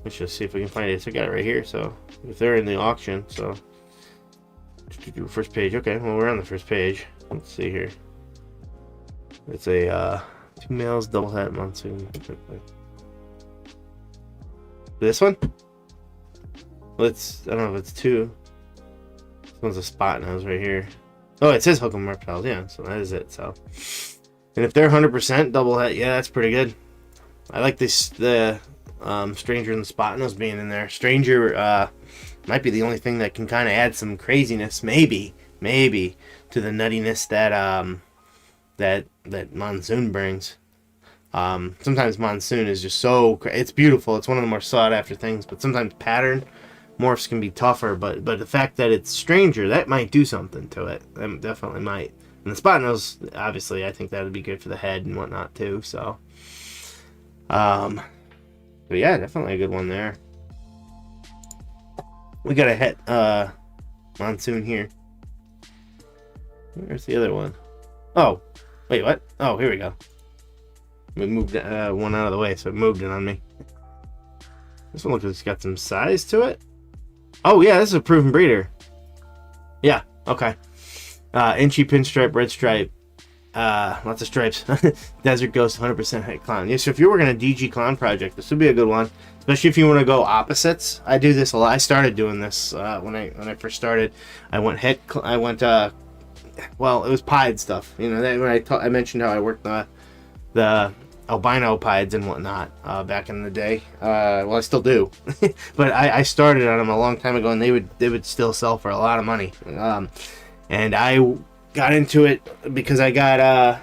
let's just see if we can find it. So I got it right here, so if they're in the auction. So first page. Okay, well, we're on the first page. Let's see here. It's a 2 males, double het monsoon. This one, I don't know if it's 2. This one's a spot nose right here. Oh, it says Hook 'em Reptiles, yeah, so that is it. So, and if they're 100% double het, yeah, that's pretty good. I like the Stranger and the spot nose being in there. Stranger might be the only thing that can kind of add some craziness, maybe to the nuttiness that monsoon brings. Sometimes monsoon is just it's beautiful. It's one of the more sought after things, but sometimes pattern morphs can be tougher, but the fact that it's Stranger, that might do something to it. That definitely might. And the spot nose, obviously, I think that would be good for the head and whatnot too. So, but yeah, definitely a good one there. We got a het monsoon here. Where's the other one? Oh, wait, what? Oh, here we go. We moved one out of the way, so it moved it on me. This one looks like it's got some size to it. Oh, yeah, this is a proven breeder. Yeah, okay. Inchy pinstripe, red stripe. Lots of stripes. Desert Ghost, 100% het clown. Yeah, so if you're working a DG clown project, this would be a good one. Especially if you want to go opposites. I do this a lot. I started doing this when I first started. I went well, it was pied stuff. When I mentioned how I worked the albino pieds and whatnot back in the day. Well, I still do, but I started on them a long time ago, and they would still sell for a lot of money. And I got into it because I got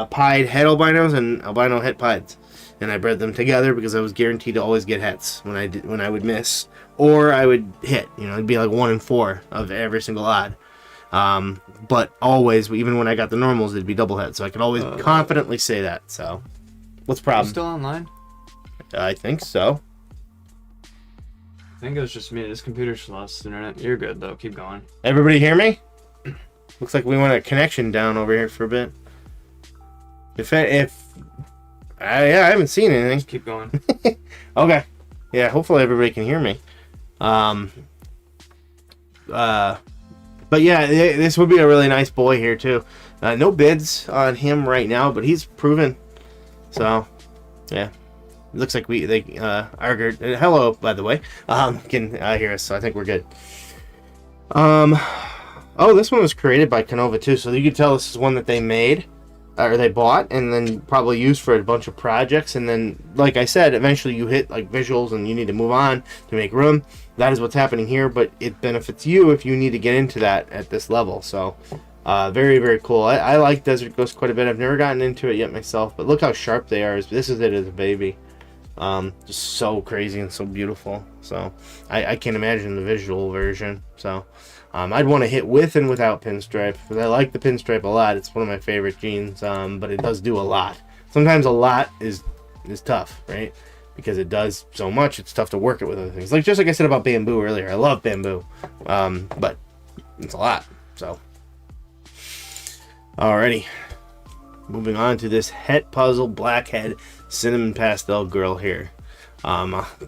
pied het albinos and albino het pieds, and I bred them together because I was guaranteed to always get hets when I would miss or I would hit. It'd be like 1 in 4 of every single odd. But always, even when I got the normals, it'd be double het, so I could always confidently say that. So, what's the problem? You still online? I think so. I think it was just me. This computer's lost internet. You're good though. Keep going. Everybody hear me? Looks like we want a connection down over here for a bit. I haven't seen anything. Just keep going. Okay. Yeah, hopefully everybody can hear me. But yeah, this would be a really nice boy here too. No bids on him right now, but he's proven. So yeah, it looks like they argued. Hello, by the way, can hear us, so I think we're good. Oh, this one was created by Canova too, so you can tell this is one that they made. Or they bought and then probably used for a bunch of projects, and then, like I said, eventually you hit like visuals and you need to move on to make room. That is what's happening here, but it benefits you if you need to get into that at this level. So very, very cool. I like Desert Ghost quite a bit. I've never gotten into it yet myself, but look how sharp they are. This is it as a baby. Just so crazy and so beautiful. So I can't imagine the visual version. So I'd want to hit with and without pinstripe, because I like the pinstripe a lot. It's one of my favorite genes, but it does do a lot. Sometimes a lot is tough, right? Because it does so much, it's tough to work it with other things. Just like I said about bamboo earlier, I love bamboo, but it's a lot. So alrighty, moving on to this Het Puzzle Blackhead Cinnamon Pastel Girl here.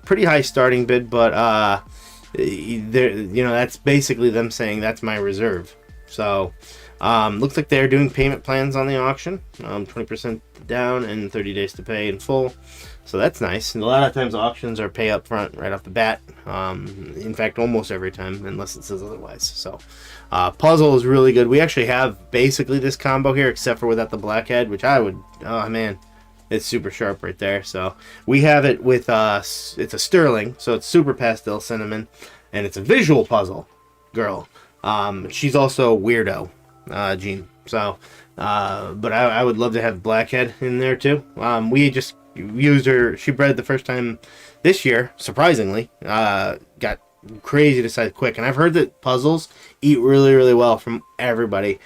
Pretty high starting bid, but that's basically them saying that's my reserve. So looks like they're doing payment plans on the auction, 20% down and 30 days to pay in full. So that's nice. And a lot of times auctions are pay up front right off the bat. In fact, almost every time, unless it says otherwise. So puzzle is really good. We actually have basically this combo here, except for without the blackhead, which I would, oh man, it's super sharp right there. So we have it with it's a sterling, so it's super pastel cinnamon, and it's a visual puzzle girl. She's also a weirdo gene. So but I would love to have blackhead in there too. We just used her. She bred the first time this year, surprisingly. Got crazy to size quick, and I've heard that puzzles eat really, really well from everybody.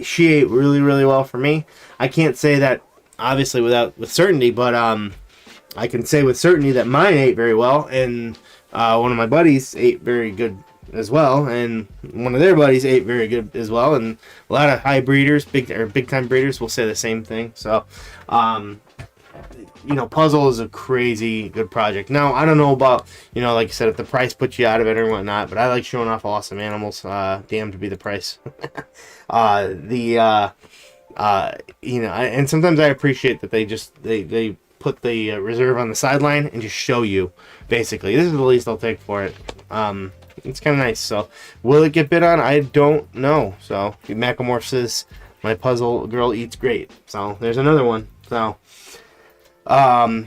She ate really, really well for me. I can't say that obviously with certainty, but I can say with certainty that mine ate very well, and one of my buddies ate very good as well, and one of their buddies ate very good as well, and a lot of high breeders, big time breeders, will say the same thing. So puzzle is a crazy good project. Now, I don't know about, like you said, if the price puts you out of it or whatnot, but I like showing off awesome animals. Damn to be the price. And sometimes I appreciate that they put the reserve on the sideline and just show you, basically, this is the least I'll take for it. It's kind of nice. So will it get bid on? I don't know. So Macamorph says my puzzle girl eats great. So there's another one. So but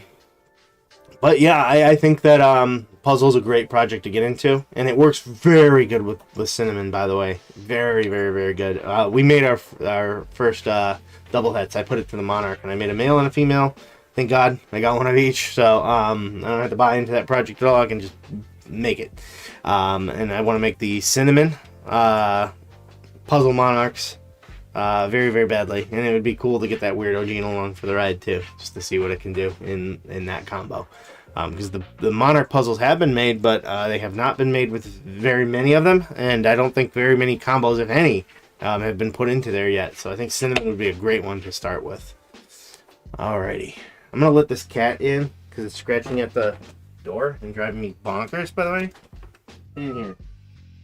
yeah, I think that puzzle's a great project to get into, and it works very good with cinnamon, by the way. Very, very, very good. We made our first double hets. I put it to the Monarch, and I made a male and a female. Thank God I got one of each, so I don't have to buy into that project at all. I can just make it. And I want to make the cinnamon puzzle Monarchs very, very badly, and it would be cool to get that weirdo gene along for the ride too, just to see what it can do in that combo. Because the Monarch puzzles have been made, but they have not been made with very many of them, and I don't think very many combos, if any, have been put into there yet. So I think cinnamon would be a great one to start with. Alrighty, I'm gonna let this cat in because it's scratching at the door and driving me bonkers. By the way, in here.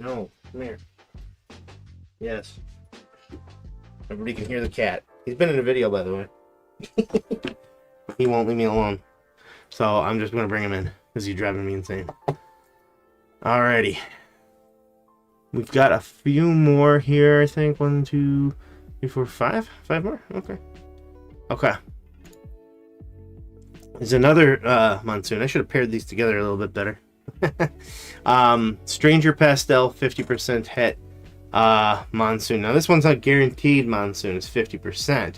No, come here. Yes. Everybody can hear the cat. He's been in a video, by the way. He won't leave me alone. So I'm just going to bring him in because he's driving me insane. Alrighty. We've got a few more here, I think. 1, 2, 3, 4, 5. 5 more? Okay. Okay. There's another monsoon. I should have paired these together a little bit better. Stranger Pastel 50% het monsoon. Now this one's not guaranteed monsoon, it's 50%.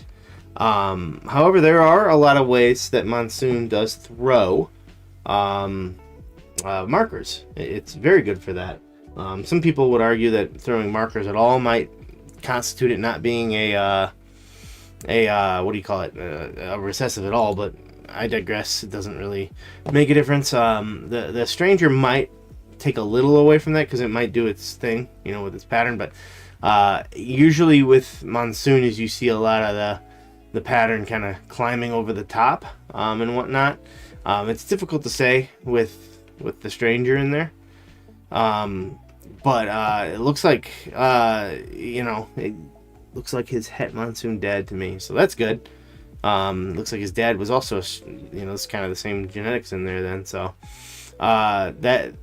However, there are a lot of ways that monsoon does throw markers. It's very good for that. Some people would argue that throwing markers at all might constitute it not being a recessive at all, but I digress. It doesn't really make a difference. The stranger might take a little away from that because it might do its thing, with its pattern, but usually with monsoon, as you see a lot of the pattern kind of climbing over the top and whatnot. It's difficult to say with the stranger in there. But it looks like it looks like his Het Monsoon dad to me, so that's good. Looks like his dad was also, it's kind of the same genetics in there then. So that,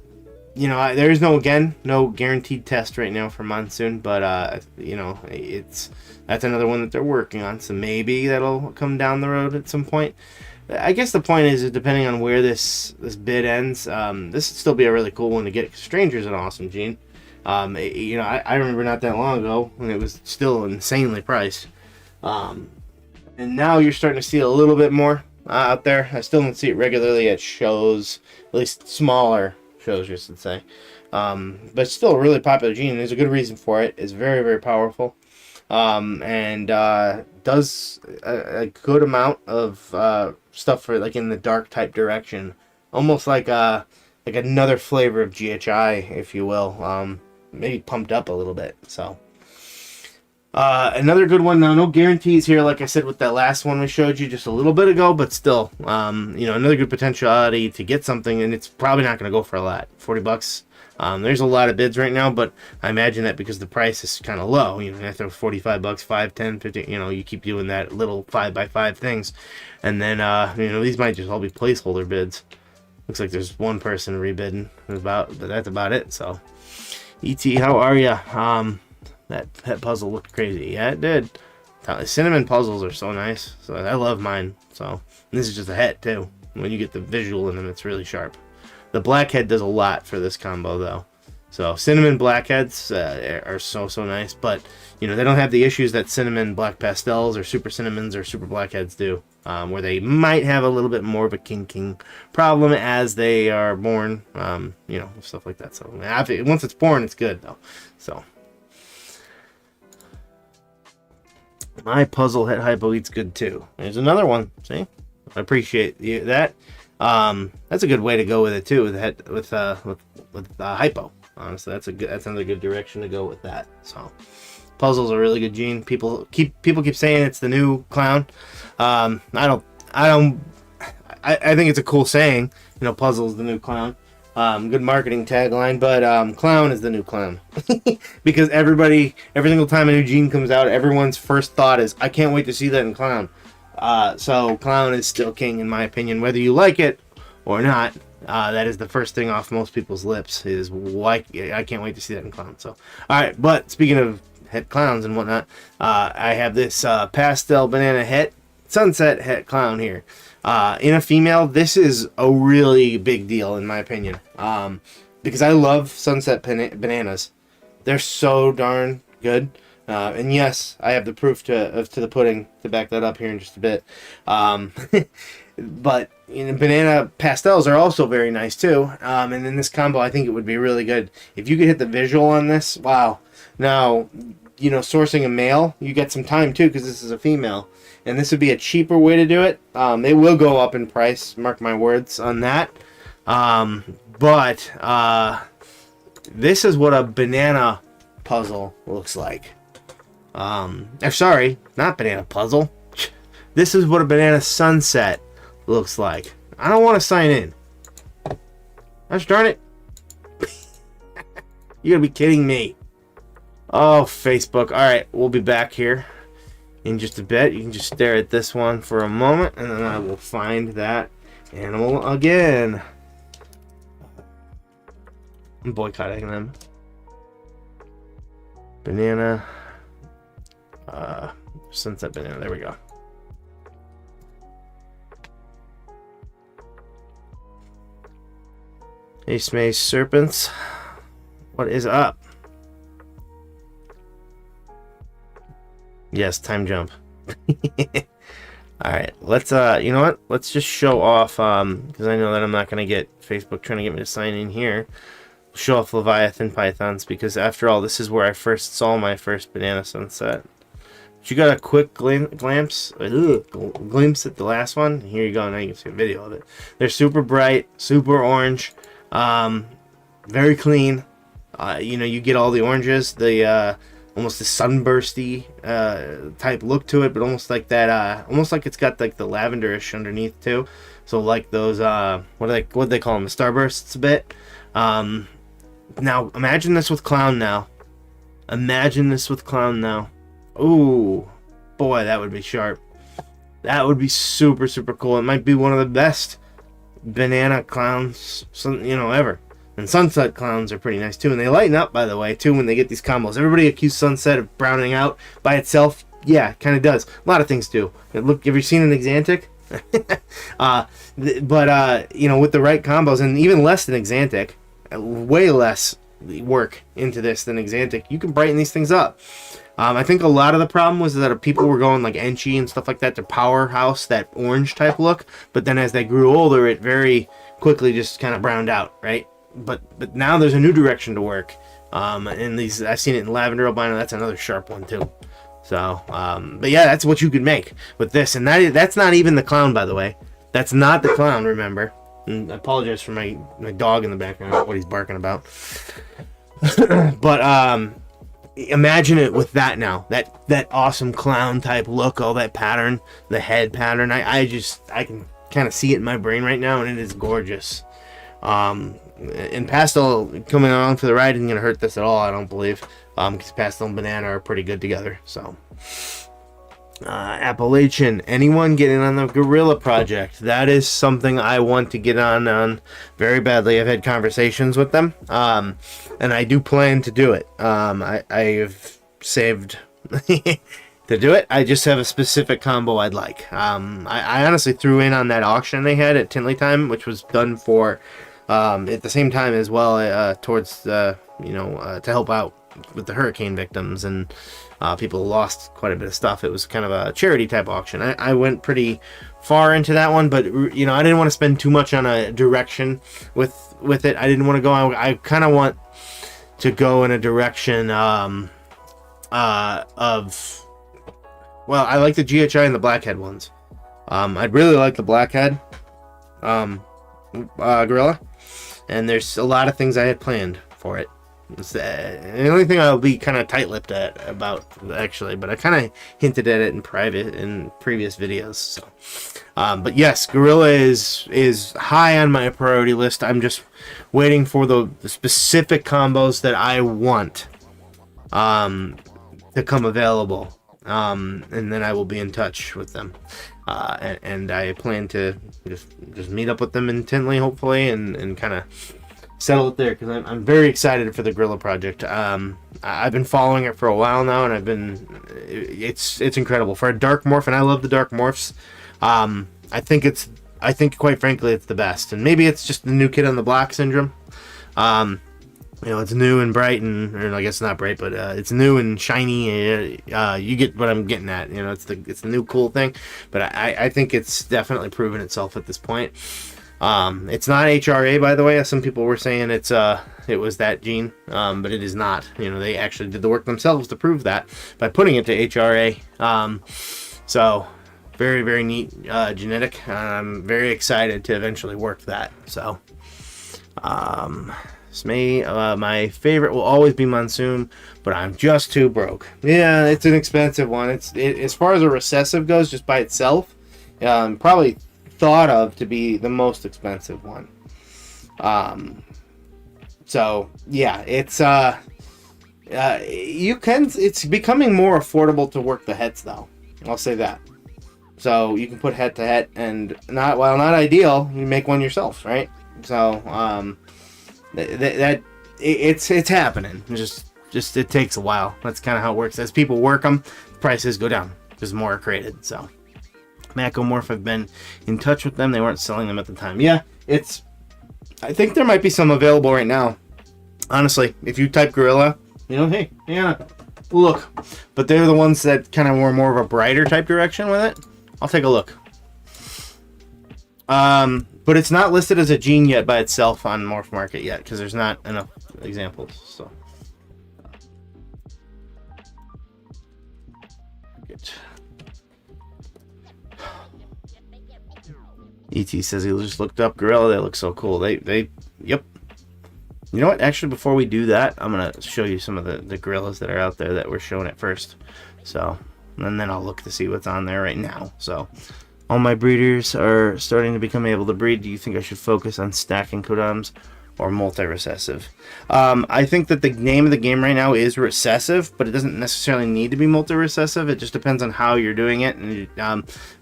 there is no guaranteed test right now for Monsoon, but that's another one that they're working on. So maybe that'll come down the road at some point. I guess the point is, depending on where this bid ends, this would still be a really cool one to get. Stranger's an awesome gene. I remember not that long ago when it was still insanely priced. And now you're starting to see a little bit more out there. I still don't see it regularly at shows, at least smaller shows, you should say. But still a really popular gene. There's a good reason for it. It's very, very powerful. And does a good amount of stuff for like in the dark type direction, almost like another flavor of GHI, if you will. Maybe pumped up a little bit. So another good one. Now, no guarantees here, like I said with that last one we showed you just a little bit ago, but still, another good potentiality to get something, and it's probably not going to go for a lot. $40. There's a lot of bids right now, but I imagine that because the price is kind of low, after $45, 5, 10, 50, you keep doing that little 5x5 things, and then these might just all be placeholder bids. Looks like there's one person rebidding, but that's about it. So, ET, how are ya? That puzzle looked crazy. Yeah, it did. Cinnamon puzzles are so nice. So I love mine. So this is just a het too. When you get the visual in them, it's really sharp. The blackhead does a lot for this combo though. So cinnamon blackheads are so nice, but they don't have the issues that cinnamon black pastels or super cinnamons or super blackheads do, where they might have a little bit more of a kinking problem as they are born, stuff like that. So once it's born, it's good though. So my puzzle het hypo eats good too. There's another one. See, I appreciate that. That's a good way to go with it too. With hypo. Honestly, that's another good direction to go with that. So, puzzles are a really good gene. People keep saying it's the new clown. I think it's a cool saying. Puzzle's the new clown. Good marketing tagline, but clown is the new clown. Because every single time a new gene comes out, everyone's first thought is, I can't wait to see that in clown. So clown is still king in my opinion, whether you like it or not. That is the first thing off most people's lips is, why I can't wait to see that in clown. So, alright, but speaking of het clowns and whatnot, I have this pastel banana het sunset het clown here. In a female, this is a really big deal in my opinion, because I love sunset bananas. They're so darn good. And yes, I have the proof to the pudding to back that up here in just a bit. But banana pastels are also very nice too. And in this combo, I think it would be really good if you could hit the visual on this. Wow. Now, sourcing a male, you get some time too because this is a female, and this would be a cheaper way to do it. It will go up in price. Mark my words on that. But this is what a banana puzzle looks like. Sorry, not banana puzzle. This is what a banana sunset looks like. I don't want to sign in. Gosh darn it. You gotta be kidding me. Oh, Facebook. Alright, we'll be back here in just a bit. You can just stare at this one for a moment, and then I will find that animal again. I'm boycotting them. Banana. Sunset banana. There we go. Ace Mace Serpents. What is up? Yes, time jump. Alright, let's you know what? Let's just show off because I know that I'm not gonna get Facebook trying to get me to sign in here. Show off Leviathan Pythons because after all, this is where I first saw my first banana sunset. But you got a quick glimpse at the last one. Here you go. Now you can see a video of it. They're super bright, super orange, very clean. You get all the oranges, the almost the sunbursty type look to it, but almost like that, almost like it's got like the lavenderish underneath too. So like those what do they call them, the starbursts a bit. Now, imagine this with clown now. Imagine this with clown now. Ooh, boy, that would be sharp. That would be super, super cool. It might be one of the best banana clowns, ever. And sunset clowns are pretty nice too, and they lighten up, by the way, too, when they get these combos. Everybody accused sunset of browning out by itself. Yeah, it kind of does. A lot of things do. Look, have you seen an Exantic? With the right combos, and even less than Exantic, way less work into this than Exantic, you can brighten these things up. I think a lot of the problem was that people were going like Enchi and stuff like that to powerhouse that orange type look, but then as they grew older, it very quickly just kind of browned out, right? But now there's a new direction to work. And these, I've seen it in lavender albino. That's another sharp one too. So, but yeah, that's what you could make with this, and that's not even the clown, by the way. That's not the clown. Remember. And I apologize for my dog in the background. I don't know what he's barking about. But imagine it with that now. That awesome clown type look, all that pattern, the head pattern. I can kind of see it in my brain right now, and it is gorgeous. And pastel coming along for the ride isn't gonna hurt this at all, I don't believe. Because pastel and banana are pretty good together. So Appalachian, anyone getting on the Gorilla project? That is something I want to get on very badly. I've had conversations with them, and I do plan to do it. I've saved to do it. I just have a specific combo I'd like. I honestly threw in on that auction they had at Tinley Time, which was done for at the same time as well, towards to help out with the hurricane victims, and people lost quite a bit of stuff. It was kind of a charity type auction. I went pretty far into that one, but I didn't want to spend too much on a direction with it. I didn't want to go. I kind of want to go in a direction of, well, I like the GHI and the blackhead ones. I'd really like the blackhead gorilla, and there's a lot of things I had planned for it. It's the only thing I'll be kind of tight-lipped about, actually, but I kind of hinted at it in private in previous videos. So, but yes, Gorilla is high on my priority list. I'm just waiting for the specific combos that I want to come available, and then I will be in touch with them. And I plan to just meet up with them in Tinley, hopefully, and kind of settle it there, because I'm very excited for the Gorilla project. I've been following it for a while now, and it's incredible for a dark morph, and I love the dark morphs. I think quite frankly it's the best, and maybe it's just the new kid on the block syndrome. It's new and bright, or I guess not bright, but it's new and shiny. You get what I'm getting at. It's the new cool thing, but I think it's definitely proven itself at this point. It's not HRA, by the way, as some people were saying it was that gene, but it is not. They actually did the work themselves to prove that by putting it to HRA. So very, very neat genetic. I'm very excited to eventually work that. So my favorite will always be Monsoon, but I'm just too broke. Yeah, it's an expensive one. As far as a recessive goes, just by itself, probably thought of to be the most expensive one. So yeah, it's it's becoming more affordable to work the heads, though. I'll say that. So you can put head to head, and not ideal, you make one yourself, right? So it's happening. Just it takes a while. That's kind of how it works. As people work them, prices go down because more are created. So Macomorph, have been in touch with them. They weren't selling them at the time. Yeah, I think there might be some available right now. Honestly, if you type Gorilla, hey, yeah, look. But they're the ones that kind of were more of a brighter type direction with it. I'll take a look. But it's not listed as a gene yet by itself on Morphmarket yet, because there's not enough examples. So good. ET says he just looked up Gorilla. They look so cool. Yep. You know what? Actually, before we do that, I'm going to show you some of the gorillas that are out there that we're showing at first. So, and then I'll look to see what's on there right now. So, all my breeders are starting to become able to breed. Do you think I should focus on stacking Kodams or multi-recessive. I think that the name of the game right now is recessive, but it doesn't necessarily need to be multi-recessive. It just depends on how you're doing it. And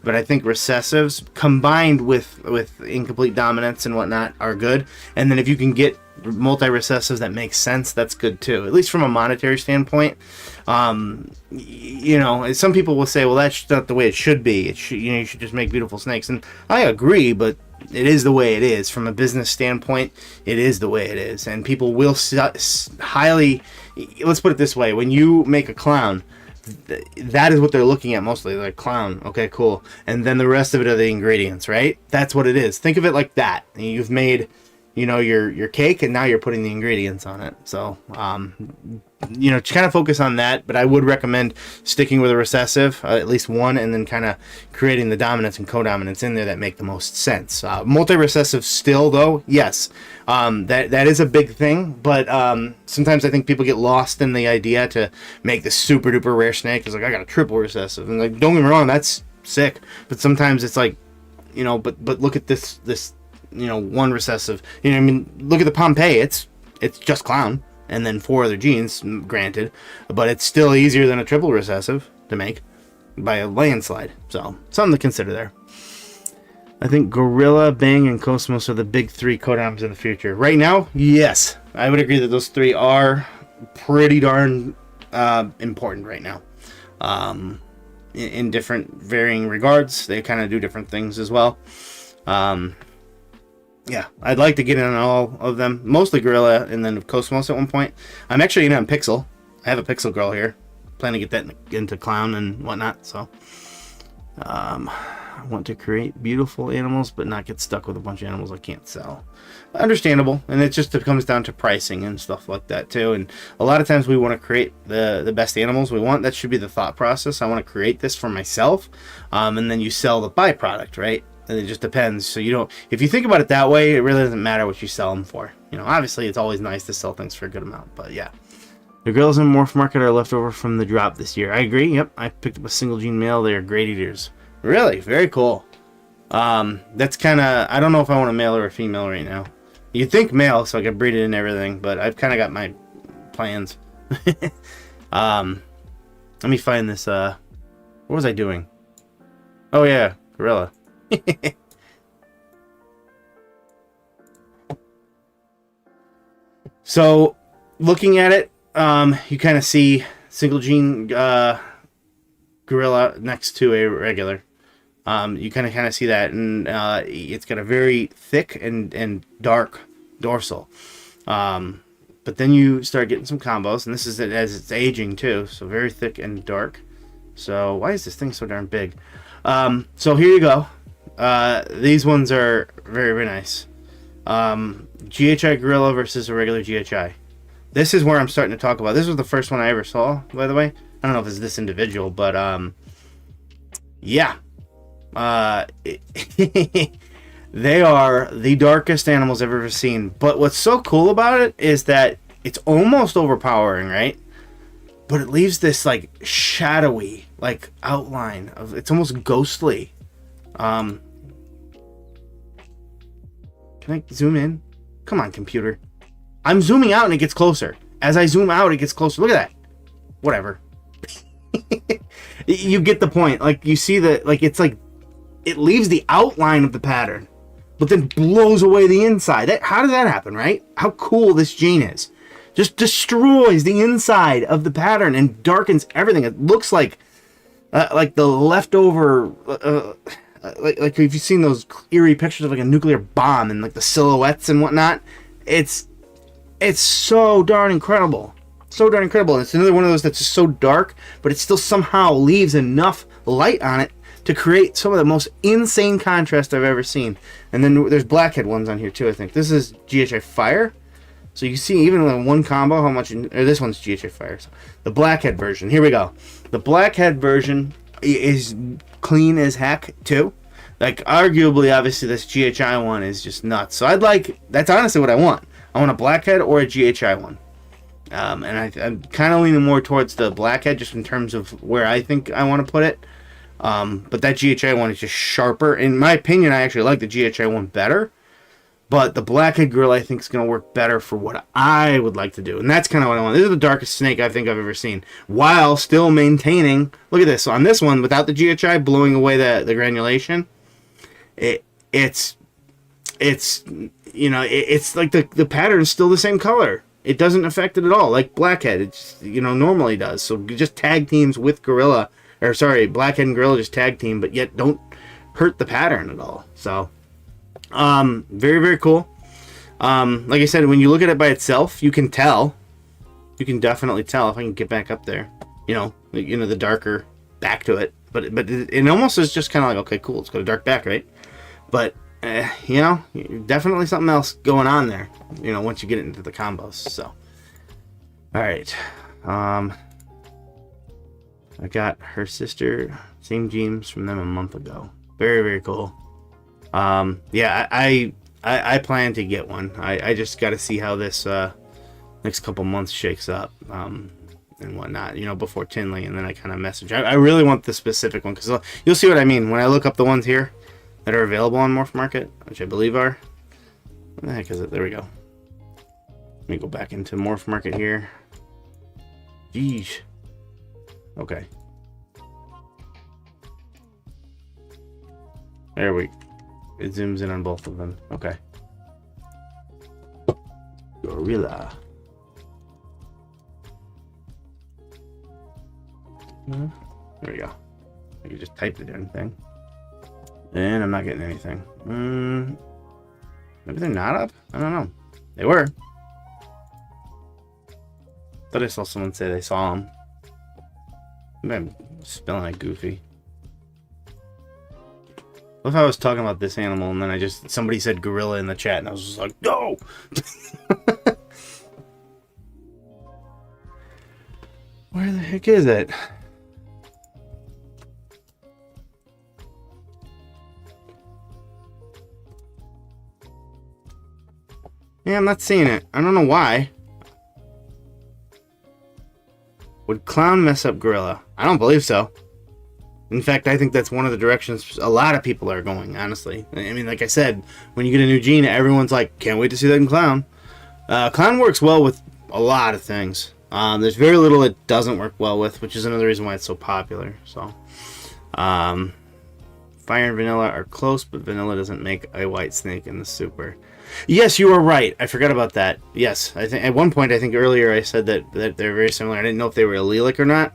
but I think recessives combined with incomplete dominance and whatnot are good. And then if you can get multi-recessives that make sense, that's good too, at least from a monetary standpoint. You know, some people will say, well, that's not the way it should be. It should, you know, you should just make beautiful snakes, and I agree, but it is the way it is. From a business standpoint, it is the way it is, and people will highly, let's put it this way, when you make a clown, that is what they're looking at mostly. Like, clown, okay, cool, and then the rest of it are the ingredients, right? That's what it is. Think of it like that. You've made, you know, your cake, and now you're putting the ingredients on it. So you know, to kind of focus on that, but I would recommend sticking with a recessive, at least one, and then kind of creating the dominance and co-dominance in there that make the most sense. Multi-recessive still, though, yes, that is a big thing, but sometimes I think people get lost in the idea to make the super duper rare snake. It's like, I got a triple recessive, and like, don't get me wrong, that's sick, but sometimes it's like, you know, but look at this you know, one recessive, you know, I mean, look at the Pompeii, it's just clown, and then 4 other genes, granted, but it's still easier than a triple recessive to make by a landslide. So something to consider there. I think Gorilla, Bang, and Cosmos are the big 3 codoms in the future. Right now, yes, I would agree that those 3 are pretty darn important right now. In different varying regards, they kind of do different things as well. Yeah, I'd like to get in on all of them. Mostly Gorilla and then Cosmos at one point. I'm actually in on Pixel. I have a Pixel girl here. Plan to get that into Clown and whatnot. So, I want to create beautiful animals, but not get stuck with a bunch of animals I can't sell. Understandable. And it just comes down to pricing and stuff like that too. And a lot of times we want to create the best animals we want. That should be the thought process. I want to create this for myself. And then you sell the byproduct, right? And it just depends. So you don't, if you think about it that way, it really doesn't matter what you sell them for. You know, obviously it's always nice to sell things for a good amount, but yeah. The girls in Morphmarket are left over from the drop this year. I agree. Yep. I picked up a single gene male. They are great eaters. Really? Very cool. That's kind of, I don't know if I want a male or a female right now. You'd think male so I could breed it and everything, but I've kind of got my plans. Let me find this, what was I doing? Oh yeah, gorilla. So looking at it, you kind of see single gene gorilla next to a regular. You kind of see that, and it's got a very thick and dark dorsal. But then you start getting some combos, and this is it as it's aging too, so very thick and dark. So why is this thing so darn big? So here you go. These ones are very, very nice. GHI gorilla versus a regular GHI. This is where I'm starting to talk about. This was the first one I ever saw, by the way. I don't know if it's this individual, but yeah. They are the darkest animals I've ever seen. But what's so cool about it is that it's almost overpowering, right? But it leaves this like shadowy like outline of, it's almost ghostly. Can I zoom in? Come on, computer. I'm zooming out and it gets closer. As I zoom out, it gets closer. Look at that. Whatever. You get the point. Like, you see the, like, it's like, it leaves the outline of the pattern, but then blows away the inside. How did that happen, right? How cool this gene is. Just destroys the inside of the pattern and darkens everything. It looks like the leftover, like if you've seen those eerie pictures of like a nuclear bomb and like the silhouettes and whatnot. It's so darn incredible. So darn incredible. And it's another one of those that's just so dark, but it still somehow leaves enough light on it to create some of the most insane contrast I've ever seen. And then there's blackhead ones on here too, I think. This is GHI Fire. So you see even with one combo how much, or this one's GHI Fire. So the blackhead version, here we go. The blackhead version is clean as heck too. Like, arguably, obviously, this GHI one is just nuts. So that's honestly what I want. I want a blackhead or a GHI one. And I'm kind of leaning more towards the blackhead just in terms of where I think I want to put it. But that GHI one is just sharper. In my opinion, I actually like the GHI one better. But the blackhead gorilla, I think, is going to work better for what I would like to do. And that's kind of what I want. This is the darkest snake I think I've ever seen. While still maintaining... Look at this. So on this one, without the GHI blowing away the granulation, it's you know, it's like the pattern is still the same color. It doesn't affect it at all, like blackhead, it's, you know, normally does. So just tag teams with gorilla, or sorry, blackhead and gorilla just tag team, but yet don't hurt the pattern at all. So... very, very cool. Like I said, when you look at it by itself, you can tell. You can definitely tell if I can get back up there. You know, the darker back to it. But it almost is just kind of like, okay, cool, it's got a dark back, right? But, you know, definitely something else going on there, you know, once you get into the combos. So, alright. I got her sister, same jeans from them a month ago. Very, very cool. Yeah, I plan to get one. I just got to see how this next couple months shakes up, and whatnot, you know, before Tinley, and then I kind of message. I really want the specific one, because you'll see what I mean when I look up the ones here that are available on Morphmarket, which I believe are. What the heck is it? There we go. Let me go back into Morphmarket here. Jeez. Okay. There we go. It zooms in on both of them. Okay. Gorilla. There we go. I can just type the damn thing. And I'm not getting anything. Maybe they're not up? I don't know. They were. Thought I saw someone say they saw them. Maybe I'm spelling it goofy. What if I was talking about this animal and then somebody said gorilla in the chat and I was just like, no! Where the heck is it? Yeah, I'm not seeing it. I don't know why. Would clown mess up gorilla? I don't believe so. In fact, I think that's one of the directions a lot of people are going, honestly. I mean, like I said, when you get a new gene, everyone's like, can't wait to see that in Clown. Clown works well with a lot of things. There's very little it doesn't work well with, which is another reason why it's so popular. So, Fire and Vanilla are close, but Vanilla doesn't make a white snake in the Super. Yes, you are right. I forgot about that. Yes, I think at one point, I think earlier I said that they're very similar. I didn't know if they were allelic or not.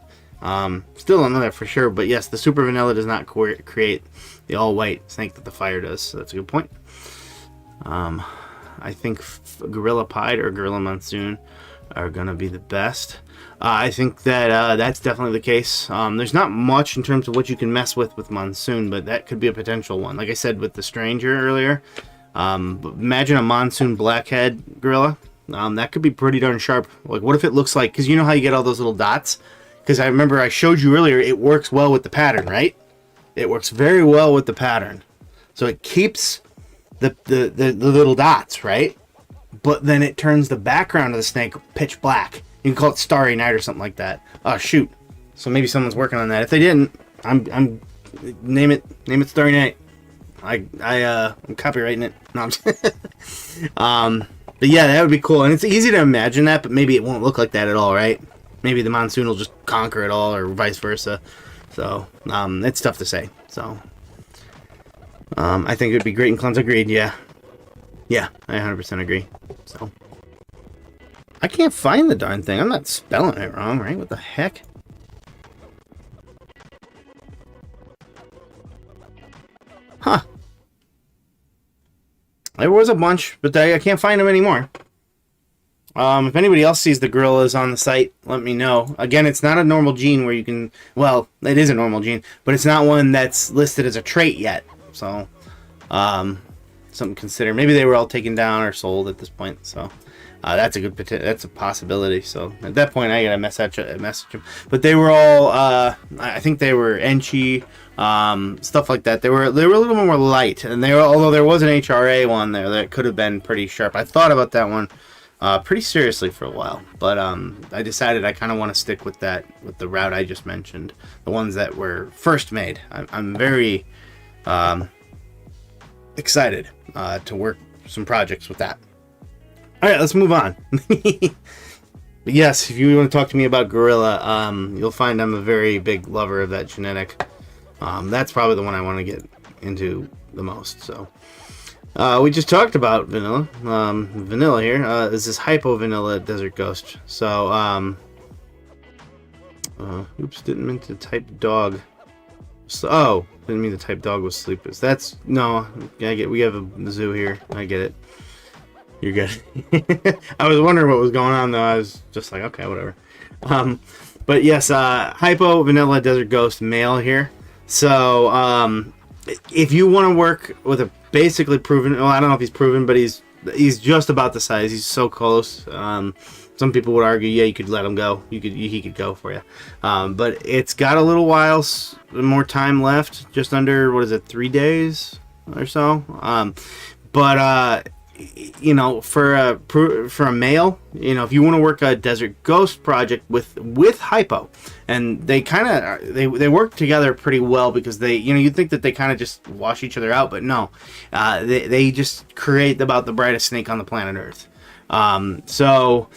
Still don't know that for sure, but yes, the Super Vanilla does not create the all-white snake that the Fire does, so that's a good point. I think Gorilla Pied or Gorilla Monsoon are going to be the best. I think that that's definitely the case. There's not much in terms of what you can mess with Monsoon, but that could be a potential one. Like I said with the Stranger earlier, imagine a Monsoon Blackhead Gorilla. That could be pretty darn sharp. Like, what if it looks like, because you know how you get all those little dots? Because I remember I showed you earlier, it works well with the pattern, right? It works very well with the pattern. So it keeps the little dots, right? But then it turns the background of the snake pitch black. You can call it Starry Night or something like that. Oh, shoot. So maybe someone's working on that. If they didn't, I'm name it Starry Night. I'm copywriting it. No, but yeah, that would be cool. And it's easy to imagine that, but maybe it won't look like that at all, right? Maybe the Monsoon will just conquer it all, or vice versa. So, it's tough to say. So, I think it would be great in Clones. Agreed, yeah. Yeah, I 100% agree. So, I can't find the darn thing. I'm not spelling it wrong, right? What the heck? Huh. There was a bunch, but I can't find them anymore. If anybody else sees the gorillas on the site, let me know. Again, it's not a normal gene where you can... Well, it is a normal gene, but it's not one that's listed as a trait yet. So, something to consider. Maybe they were all taken down or sold at this point. So, that's a possibility. So, at that point, I gotta message them. But they were all... I think they were Enchi, stuff like that. They were a little more light, and although there was an HRA one there that could have been pretty sharp. I thought about that one pretty seriously for a while, but I decided I kind of want to stick with the route I just mentioned, the ones that were first made. I'm very excited to work some projects with that. All right, let's move on. But yes, if you want to talk to me about Gorilla, you'll find I'm a very big lover of that genetic. That's probably the one I want to get into the most. So we just talked about vanilla. Vanilla here is this hypo vanilla desert ghost. So oops, didn't mean to type dog. So, didn't mean to type dog was sleepers. That's no. We have a zoo here. I get it. You're good. I was wondering what was going on though. I was just like, okay, whatever. But yes, hypo vanilla desert ghost male here. So if you want to work with a basically proven, well, I don't know if he's proven, but he's just about the size. He's so close. Some people would argue, yeah, you could let him go. He could go for you. But it's got a little while more time left. Just under 3 days or so. But you know, for a male, you know, if you want to work a desert ghost project with hypo, and they kind of they work together pretty well, because they, you know, you'd think that they kind of just wash each other out, but no, they just create about the brightest snake on the planet Earth. So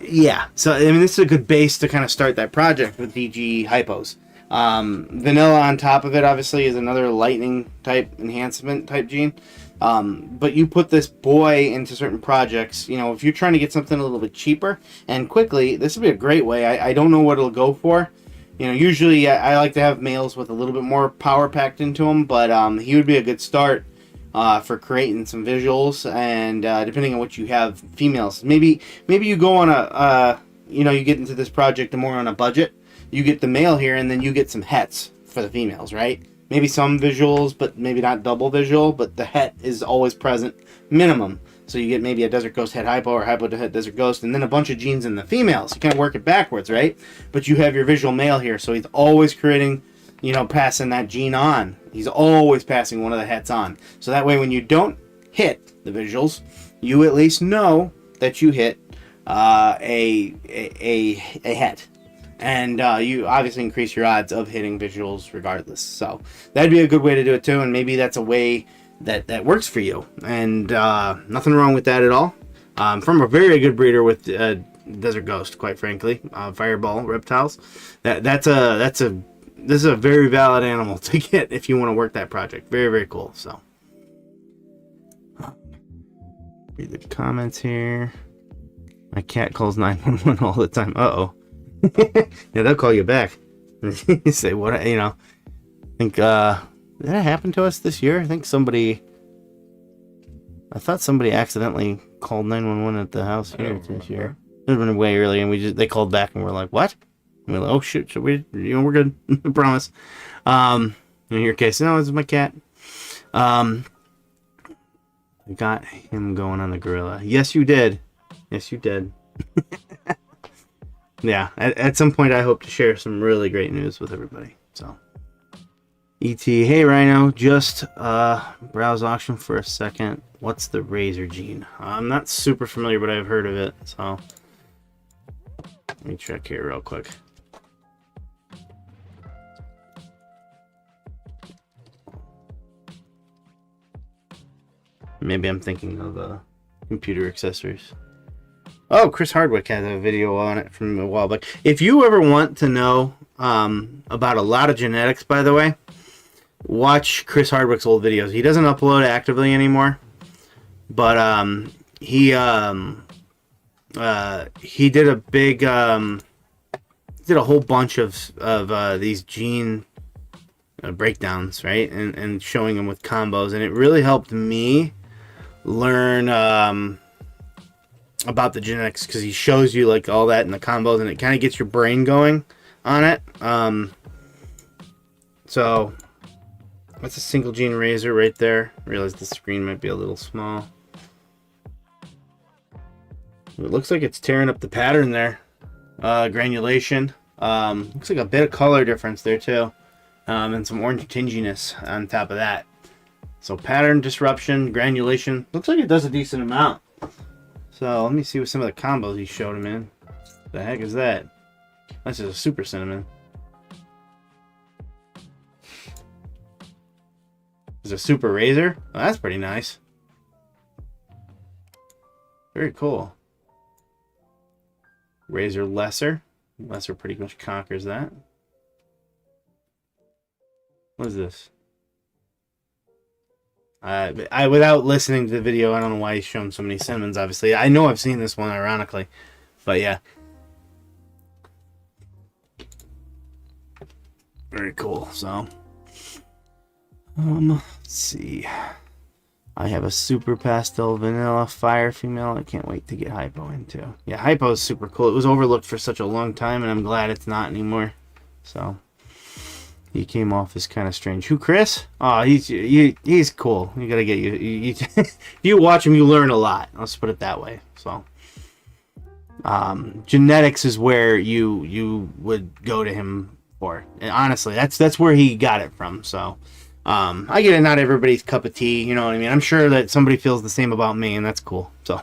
yeah, so I mean, this is a good base to kind of start that project with DG hypos. Vanilla on top of it obviously is another lightning type enhancement type gene. But you put this boy into certain projects, you know, if you're trying to get something a little bit cheaper and quickly, this would be a great way. I don't know what it'll go for. You know, usually I like to have males with a little bit more power packed into them, but he would be a good start for creating some visuals, and depending on what you have, females. Maybe you go on you know, you get into this project more on a budget. You get the male here, and then you get some hets for the females, right? Maybe some visuals, but maybe not double visual, but the het is always present, minimum. So you get maybe a desert ghost het hypo or hypo to het desert ghost, and then a bunch of genes in the females. You kind of work it backwards, right? But you have your visual male here, so he's always creating, you know, passing that gene on. He's always passing one of the hets on. So that way when you don't hit the visuals, you at least know that you hit a het. And you obviously increase your odds of hitting visuals regardless. So that'd be a good way to do it too, and maybe that's a way that works for you. And nothing wrong with that at all. From a very good breeder with Desert Ghost, quite frankly, Fireball reptiles. This is a very valid animal to get if you want to work that project. Very, very cool. So read the comments here. My cat calls 911 all the time. Uh-oh. Yeah, they'll call you back. You say, what, you know, I think, did that happen to us this year? I thought somebody accidentally called 911 at the house here this year. It would have been way early, and they called back, and we're like, what? And we're like, oh shit, we're good. I promise. In your case, no, it's my cat. I got him going on the gorilla. Yes, you did. Yes, you did. Yeah, at some point I hope to share some really great news with everybody. So, E.T. Hey Rhyno, just browse auction for a second. What's the razor gene? I'm not super familiar, but I've heard of it. So, let me check here real quick. Maybe I'm thinking of computer accessories. Oh, Chris Hardwick has a video on it from a while back. If you ever want to know about a lot of genetics, by the way, watch Chris Hardwick's old videos. He doesn't upload actively anymore, but he did a big did a whole bunch of these gene breakdowns, right, and showing them with combos, and it really helped me learn about the genetics, because he shows you like all that in the combos, and it kind of gets your brain going on it. So that's a single gene razor right there. I realize the screen might be a little small. It looks like it's tearing up the pattern there. Granulation. Looks like a bit of color difference there too, and some orange tinginess on top of that. So pattern disruption, granulation. Looks like it does a decent amount. So let me see what some of the combos he showed him in. The heck is that? This is a super cinnamon. This is a super razor. Oh, that's pretty nice. Very cool. Razor Lesser. Lesser pretty much conquers that. What is this? I without listening to the video, I don't know why he's shown so many cinnamons. Obviously, I know I've seen this one, ironically, but yeah, very cool. So, let's see. I have a super pastel vanilla fire female. I can't wait to get hypo into. Yeah, hypo is super cool. It was overlooked for such a long time, and I'm glad it's not anymore. So. He came off as kind of strange. Who, Chris? Oh, he's cool. You gotta get if you watch him, you learn a lot. Let's put it that way. So, genetics is where you would go to him for. And honestly, that's where he got it from. So, I get it. Not everybody's cup of tea. You know what I mean? I'm sure that somebody feels the same about me, and that's cool. So.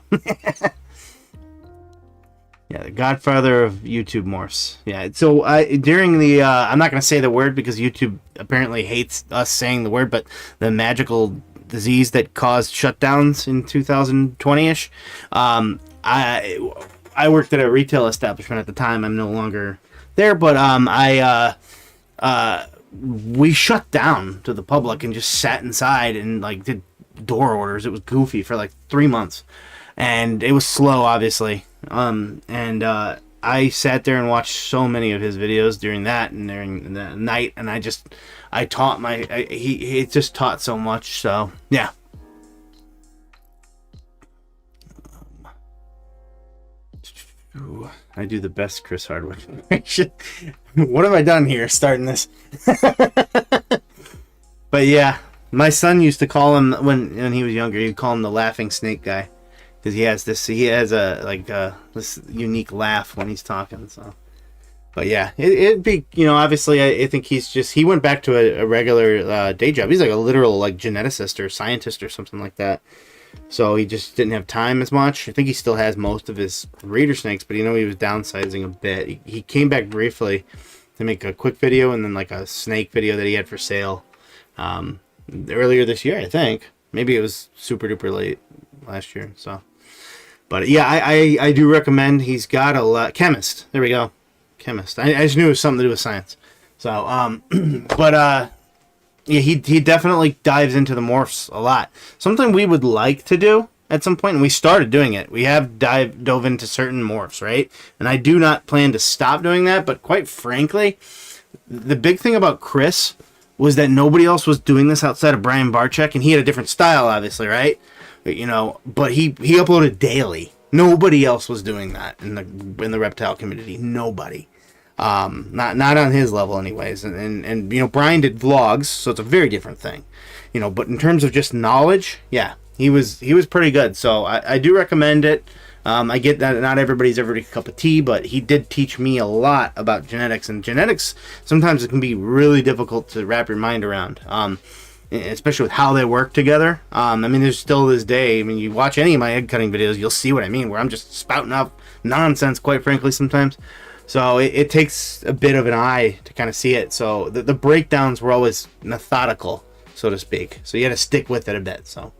Yeah, the godfather of YouTube morphs. Yeah, so during the, I'm not going to say the word because YouTube apparently hates us saying the word, but the magical disease that caused shutdowns in 2020-ish, I worked at a retail establishment at the time. I'm no longer there, but we shut down to the public and just sat inside and like did door orders. It was goofy for like 3 months. And it was slow, obviously. I sat there and watched so many of his videos during that and during the night, and I taught he just taught so much. So yeah. Ooh, I do the best Chris Hardwick. What have I done here starting this? But yeah, my son used to call him when he was younger. He'd call him the laughing snake guy. Because he has this unique laugh when he's talking. So, but yeah, it'd be, obviously I think he went back to a regular day job. He's like a literal like geneticist or scientist or something like that. So he just didn't have time as much. I think he still has most of his breeder snakes, but he was downsizing a bit. He came back briefly to make a quick video and then like a snake video that he had for sale earlier this year, I think. Maybe it was super duper late last year. So. But yeah, I do recommend. He's got a lot. Chemist. There we go. Chemist. I just knew it was something to do with science. So, yeah, he definitely dives into the morphs a lot. Something we would like to do at some point, and we started doing it. We have dove into certain morphs, right? And I do not plan to stop doing that. But quite frankly, the big thing about Chris was that nobody else was doing this outside of Brian Barczyk, and he had a different style, obviously, right? But he uploaded daily. Nobody else was doing that in the reptile community. Nobody. Not on his level anyways. And Brian did vlogs, so it's a very different thing. But in terms of just knowledge, yeah, he was pretty good. So I do recommend it. I get that not everybody's cup of tea, but he did teach me a lot about genetics. And genetics, sometimes it can be really difficult to wrap your mind around. Especially with how they work together. There's still this day, you watch any of my egg cutting videos, you'll see what I mean, where I'm just spouting out nonsense, quite frankly, sometimes. So it takes a bit of an eye to kind of see it. So the breakdowns were always methodical, so to speak. So you had to stick with it a bit. So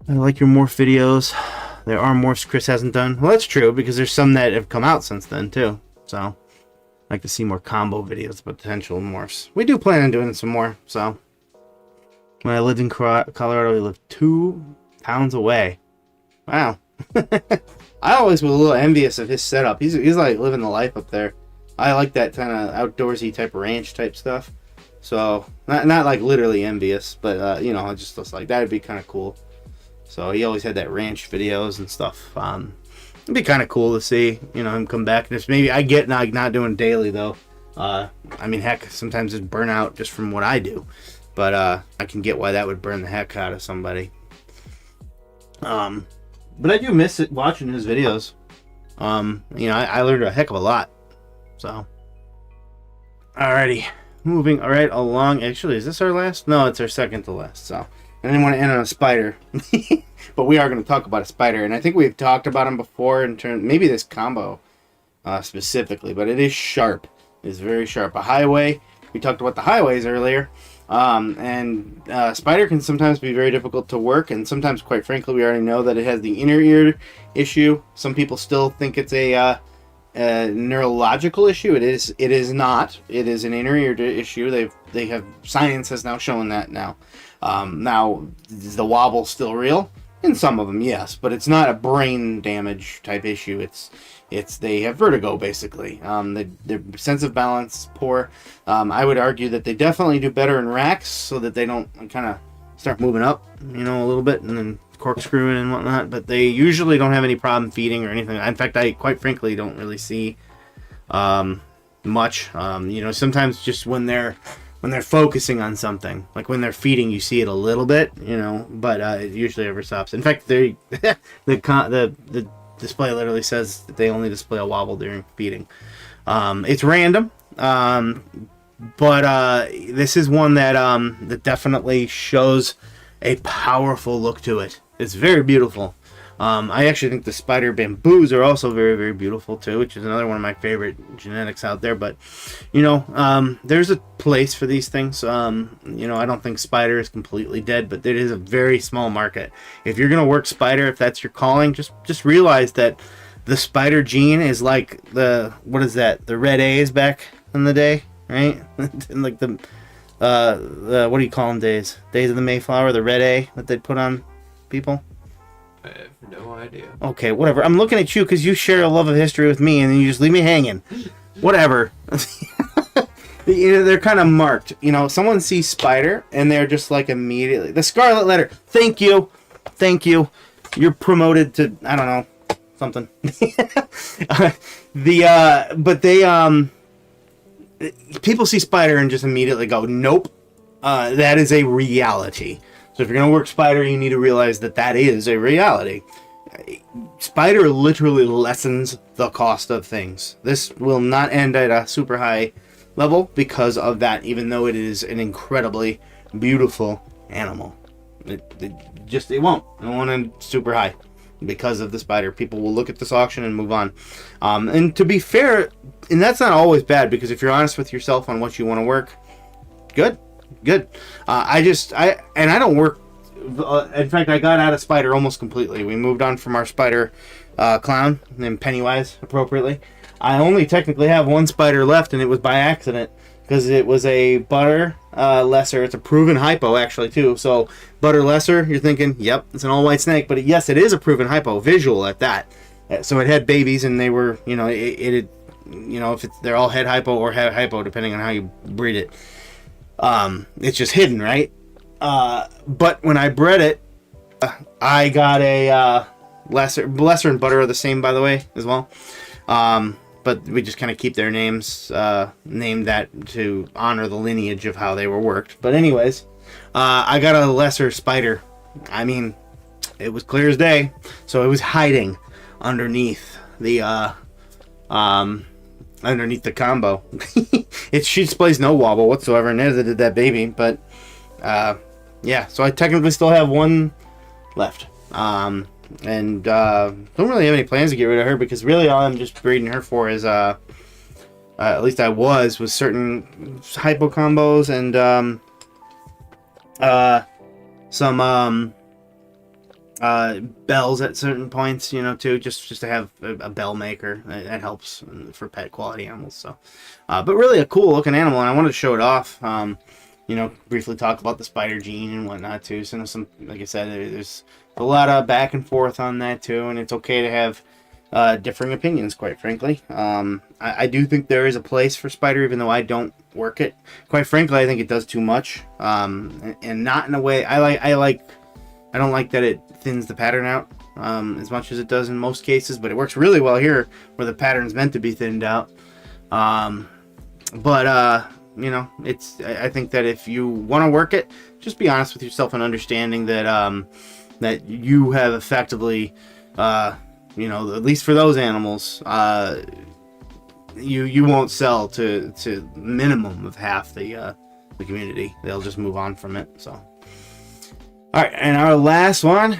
I like your morph videos. There are morphs Chris hasn't done. Well, that's true, because there's some that have come out since then, too. So I like to see more combo videos about potential morphs. We do plan on doing some more, so. When I lived in Colorado, we lived 2 towns away. Wow. I always was a little envious of his setup. He's like living the life up there. I like that kind of outdoorsy type ranch type stuff. So, not like literally envious, but, just like, that'd be kind of cool. So, he always had that ranch videos and stuff. It'd be kind of cool to see, him come back. And maybe I get not doing daily though. Heck, sometimes it's burnout just from what I do, but I can get why that would burn the heck out of somebody. But I do miss it watching his videos. I learned a heck of a lot. So, alrighty, moving right along. Actually, is this our last? No, it's our second to last. So, I didn't want to end on a spider. But we are going to talk about a spider, and I think we've talked about him before in terms, maybe this combo specifically, but it is sharp. It's very sharp. A highway. We talked about the highways earlier. And spider can sometimes be very difficult to work, and sometimes, quite frankly, we already know that it has the inner ear issue. Some people still think it's a neurological issue. It is. It is not. It is an inner ear issue. They have science has now shown that now. Now, is the wobble still real? In some of them, yes, but it's not a brain damage type issue. It's they have vertigo basically. Their sense of balance is poor. I would argue that they definitely do better in racks so that they don't kind of start moving up, a little bit and then corkscrewing and whatnot. But they usually don't have any problem feeding or anything. In fact, I quite frankly don't really see much. Sometimes just when they're focusing on something, like when they're feeding, you see it a little bit, but it usually never stops. In fact, the display literally says that they only display a wobble during feeding. It's random, but this is one that definitely shows a powerful look to it. It's very beautiful. I actually think the spider bamboos are also very, very beautiful too, which is another one of my favorite genetics out there. But, there's a place for these things. I don't think spider is completely dead, but it is a very small market. If you're going to work spider, if that's your calling, just realize that the spider gene is like the red A's back in the day, right? And like the what do you call them days of the Mayflower, the red A that they'd put on people. I have no idea. Okay, whatever. I'm looking at you because you share a love of history with me, and then you just leave me hanging. Whatever. They're kind of marked. Someone sees spider, and they're just like immediately the scarlet letter. Thank you. You're promoted to I don't know something. But they people see spider and just immediately go nope. That is a reality. So if you're going to work spider, you need to realize that is a reality. Spider literally lessens the cost of things. This will not end at a super high level because of that, even though it is an incredibly beautiful animal. It won't. It won't end super high because of the spider. People will look at this auction and move on. And to be fair, and that's not always bad, because if you're honest with yourself on what you want to work, good. I don't work. In fact, I got out of spider almost completely. We moved on from our spider clown named Pennywise, appropriately. I only technically have one spider left, and it was by accident because it was a butter lesser. It's a proven hypo actually too. So butter lesser, you're thinking, yep, it's an all white snake, but yes, it is a proven hypo, visual at that. So it had babies, and they were, if they're all head hypo or head hypo, depending on how you breed it. It's just hidden, right? But when I bred it, I got a lesser and butter are the same, by the way, as well. But we just kind of keep their names named that to honor the lineage of how they were worked. But anyways, I got a lesser spider. I mean, it was clear as day, so it was hiding underneath the combo. She displays no wobble whatsoever, and neither did that baby. But so I technically still have one left, and don't really have any plans to get rid of her, because really all I'm just breeding her for is at least I was certain hypo combos and some bells at certain points, too, just to have a bell maker. That helps for pet quality animals. So, but really a cool looking animal, and I wanted to show it off. Briefly talk about the spider gene and whatnot too. So some, like I said, there's a lot of back and forth on that too, and it's okay to have differing opinions, quite frankly. I do think there is a place for spider, even though I don't work it. Quite frankly, I think it does too much, and not in a way I don't like that it thins the pattern out as much as it does in most cases, but it works really well here where the pattern's meant to be thinned out. I think that if you want to work it, just be honest with yourself and understanding that that you have effectively, at least for those animals, you won't sell to minimum of half the community. They'll just move on from it. So. All right, and our last one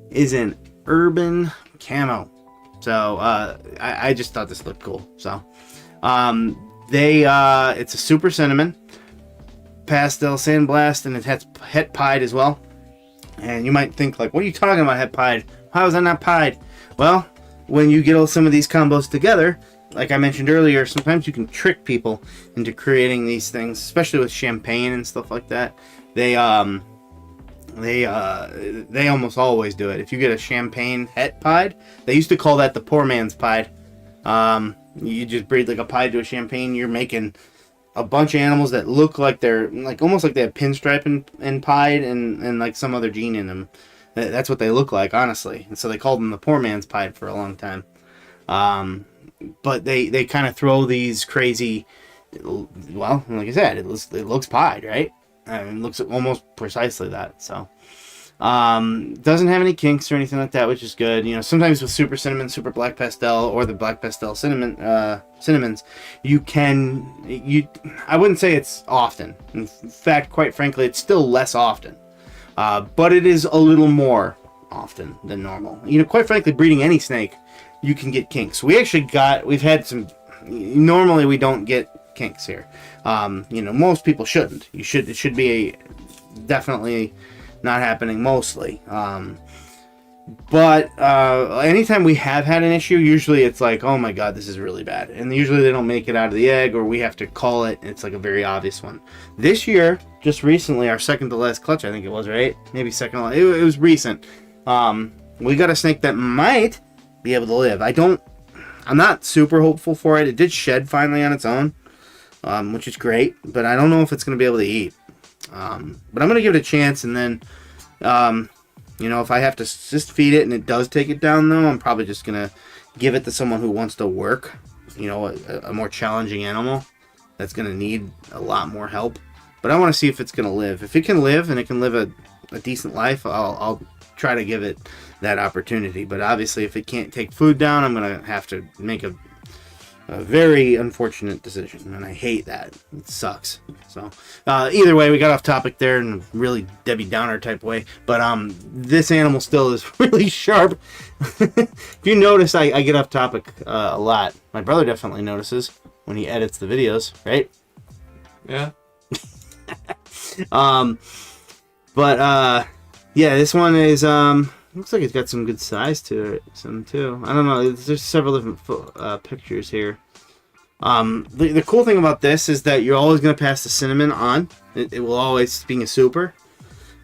is an urban camo. So I just thought this looked cool. So it's a super cinnamon. pastel sandblast, and it has het pied as well. And you might think like, what are you talking about, het pied? How is that not pied? Well, when you get some of these combos together, like I mentioned earlier, sometimes you can trick people into creating these things, especially with champagne and stuff like that. They almost always do it. If you get a champagne het pied, they used to call that the poor man's pied. You just breed like a pied to a champagne, you're making a bunch of animals that look like they're like almost like they have pinstripe and pied and like some other gene in them. That's what they look like, honestly. And so they called them the poor man's pied for a long time. But they kind of throw these crazy, well, like I said, it looks pied, right? It looks almost precisely that. So doesn't have any kinks or anything like that, which is good. You know, sometimes with super cinnamon, super black pastel, or the black pastel cinnamons, I wouldn't say it's often. In fact, quite frankly, it's still less often. But it is a little more often than normal. You know, quite frankly, breeding any snake, you can get kinks. We've had some. Normally, we don't get kinks here. You know, most people shouldn't. It should be definitely not happening mostly. But anytime we have had an issue, usually it's like, oh my god, this is really bad. And usually they don't make it out of the egg, or we have to call it. It's like a very obvious one. This year, just recently, our second to last clutch, I think it was, right? Maybe second to last. It was recent. We got a snake that might be able to live. I'm not super hopeful for it. It did shed finally on its own, which is great, but I don't know if it's going to be able to eat. But I'm going to give it a chance, and then, you know, if I have to just feed it and it does take it down, though, I'm probably just going to give it to someone who wants to work, you know, a more challenging animal that's going to need a lot more help. But I want to see if it's going to live. If it can live and it can live a decent life, I'll try to give it that opportunity. But obviously, if it can't take food down, I'm going to have to make a very unfortunate decision, and I hate that. It sucks. So either way, we got off topic there in a really Debbie Downer type way, but this animal still is really sharp. If you notice, I get off topic a lot. My brother definitely notices when he edits the videos, right? Yeah. Yeah, this one is looks like it's got some good size to it, some too. I don't know. There's several different pictures here. The cool thing about this is that you're always going to pass the cinnamon on. It will always, being a super.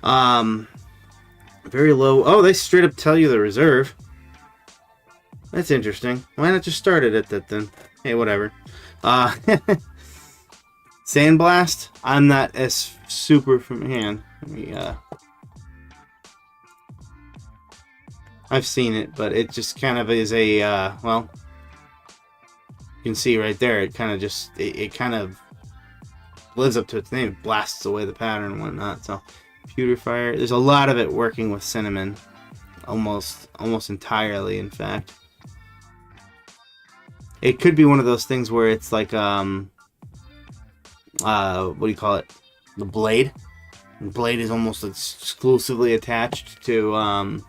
Very low. Oh, they straight up tell you the reserve. That's interesting. Why not just start it at that then? Hey, whatever. Sandblast. I'm not as super from hand. Let me, I've seen it, but it just kind of is a, well, you can see right there, it kind of just, it kind of lives up to its name. It blasts away the pattern and whatnot. So, Pewtrifier, there's a lot of it working with cinnamon. Almost entirely, in fact. It could be one of those things where it's like, what do you call it? The blade. The blade is almost exclusively attached to,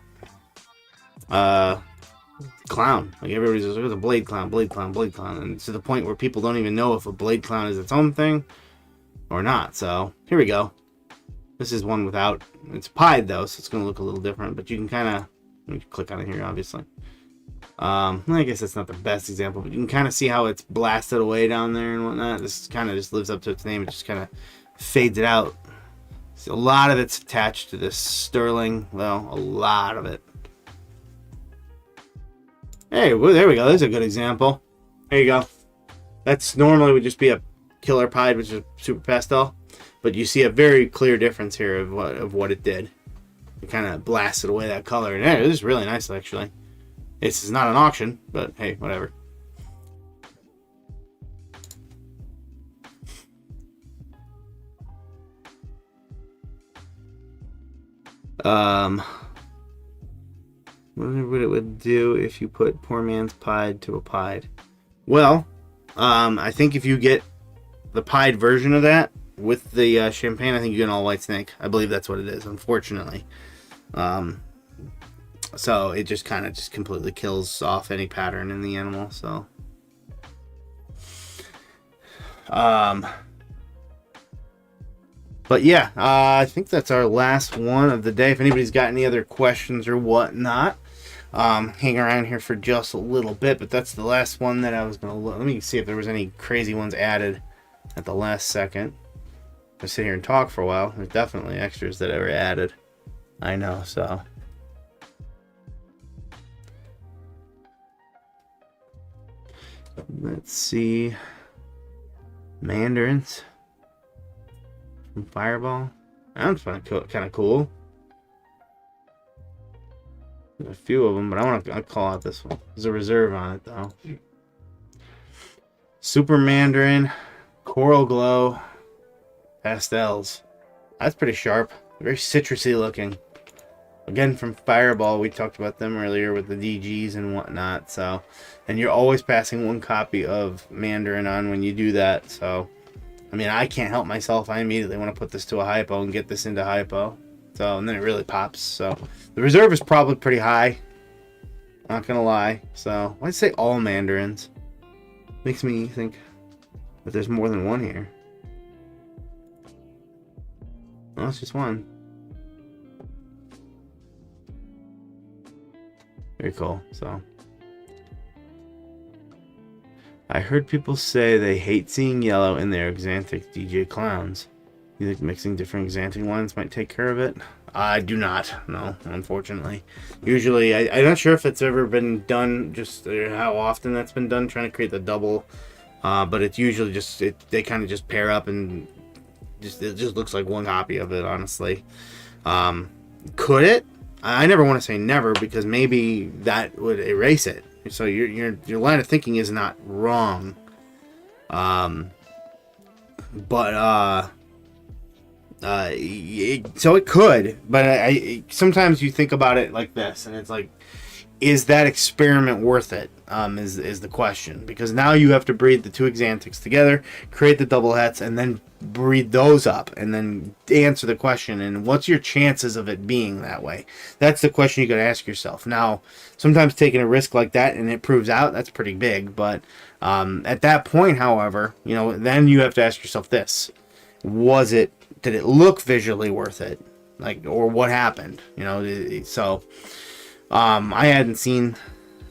clown. Like everybody's just, there's a blade clown, and to the point where people don't even know if a blade clown is its own thing or not. So here we go. This is one without. It's pied though, so it's going to look a little different. But you can kind of, let me click on it here, obviously. I guess that's not the best example, but you can kind of see how it's blasted away down there and whatnot. This kind of just lives up to its name. It just kind of fades it out. So a lot of it's attached to this sterling. Well, a lot of it. Hey, well, there we go. There's a good example. There you go. That's normally would just be a killer pied, which is super pastel. But you see a very clear difference here of what it did. It kind of blasted away that color. And it is really nice, actually. This is not an auction, but hey, whatever. Wonder what it would do if you put poor man's pied to a pied. Well, I think if you get the pied version of that with the champagne, I think you get an all white snake. I believe that's what it is, unfortunately. So it just kind of just completely kills off any pattern in the animal. So, But yeah, I think that's our last one of the day. If anybody's got any other questions or whatnot, hang around here for just a little bit. But that's the last one that I was going to look. Let me see if there was any crazy ones added at the last second. I sit here and talk for a while. There's definitely extras that were added. I know, so. Let's see. Mandarins from Fireball. That one's kind of cool. There's a few of them, but I'll call out this one. There's a reserve on it, though. Super Mandarin, Coral Glow, Pastels. That's pretty sharp. Very citrusy looking. Again, from Fireball, we talked about them earlier with the DGs and whatnot. So, and you're always passing one copy of Mandarin on when you do that. So, I mean, I can't help myself. I immediately want to put this to a hypo and get this into hypo. So, and then it really pops. So, the reserve is probably pretty high. Not gonna lie. So, why'd I say all Mandarins? Makes me think that there's more than one here. Oh, it's just one. Very cool. So, I heard people say they hate seeing yellow in their Xanthic DJ clowns. You think mixing different Xanthic lines might take care of it? I do not. No, unfortunately. Usually, I'm not sure if it's ever been done, just how often that's been done, trying to create the double. But it's usually just, they kind of just pair up and it just looks like one copy of it, honestly. Could it? I never want to say never, because maybe that would erase it. So your line of thinking is not wrong. So it could, but I sometimes you think about it like this, and it's like, is that experiment worth it? Is the question, because now you have to breed the two Xanthics together, create the double hets, and then breed those up, and then answer the question, and what's your chances of it being that way? That's the question you got to ask yourself. Now, sometimes taking a risk like that and it proves out, that's pretty big, but at that point, however, then you have to ask yourself this: did it look visually worth it? Or what happened? So I hadn't seen.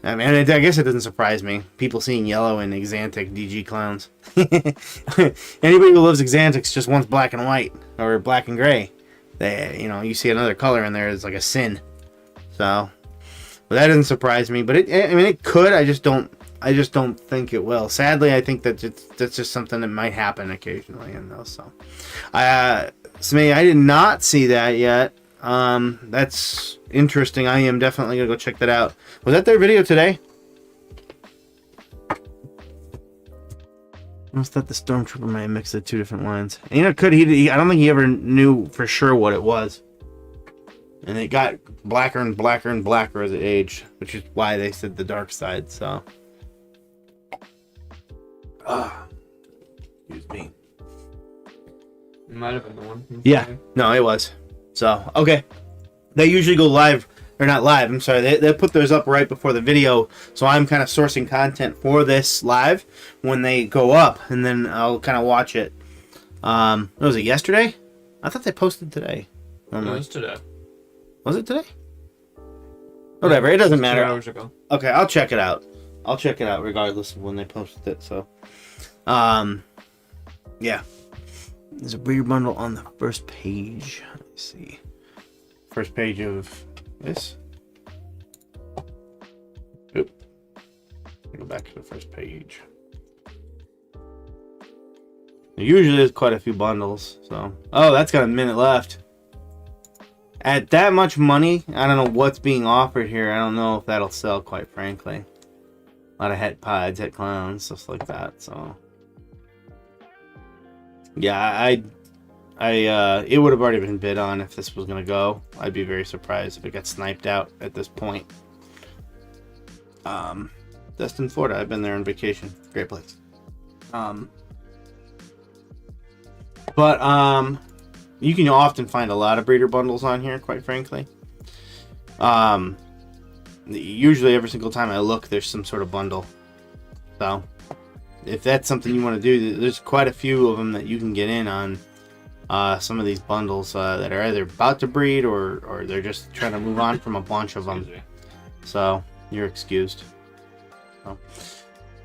I mean, I guess it doesn't surprise me. People seeing yellow in Xanthic DG clowns. Anybody who loves Xanthics just wants black and white or black and gray. You see another color in there, it's like a sin. So, but that doesn't surprise me. But it could. I just don't think it will. Sadly, I think that that's just something that might happen occasionally in those. So, Smitty, I did not see that yet. That's interesting. I am definitely gonna go check that out. Was that their video today? I almost thought the Stormtrooper might have mixed the two different lines. And I don't think he ever knew for sure what it was. And it got blacker and blacker and blacker as it aged, which is why they said the dark side. So, excuse me. It might have been the one. Yeah, no, it was. So, okay. They usually go live, or not live, I'm sorry. They put those up right before the video. So I'm kind of sourcing content for this live when they go up, and then I'll kind of watch it. Was it yesterday? I thought they posted today. No, it was today. Was it today? Whatever, it doesn't matter. 2 hours ago. Okay, I'll check it out. I'll check it out regardless of when they posted it. So, yeah. There's a breeder bundle on the first page. Let's see. First page of this. Oop. Go back to the first page. Usually there's quite a few bundles. So, that's got a minute left. At that much money, I don't know what's being offered here. I don't know if that'll sell, quite frankly. A lot of het pods, het clowns, stuff like that. So, yeah, it would have already been bid on if this was gonna go. I'd be very surprised if it got sniped out at this point. Destin, Florida. I've been there on vacation. Great place. You can often find a lot of breeder bundles on here, quite frankly. Usually every single time I look, there's some sort of bundle. So, if that's something you want to do, there's quite a few of them that you can get in on some of these bundles that are either about to breed or they're just trying to move on from a bunch of them. So you're excused. So.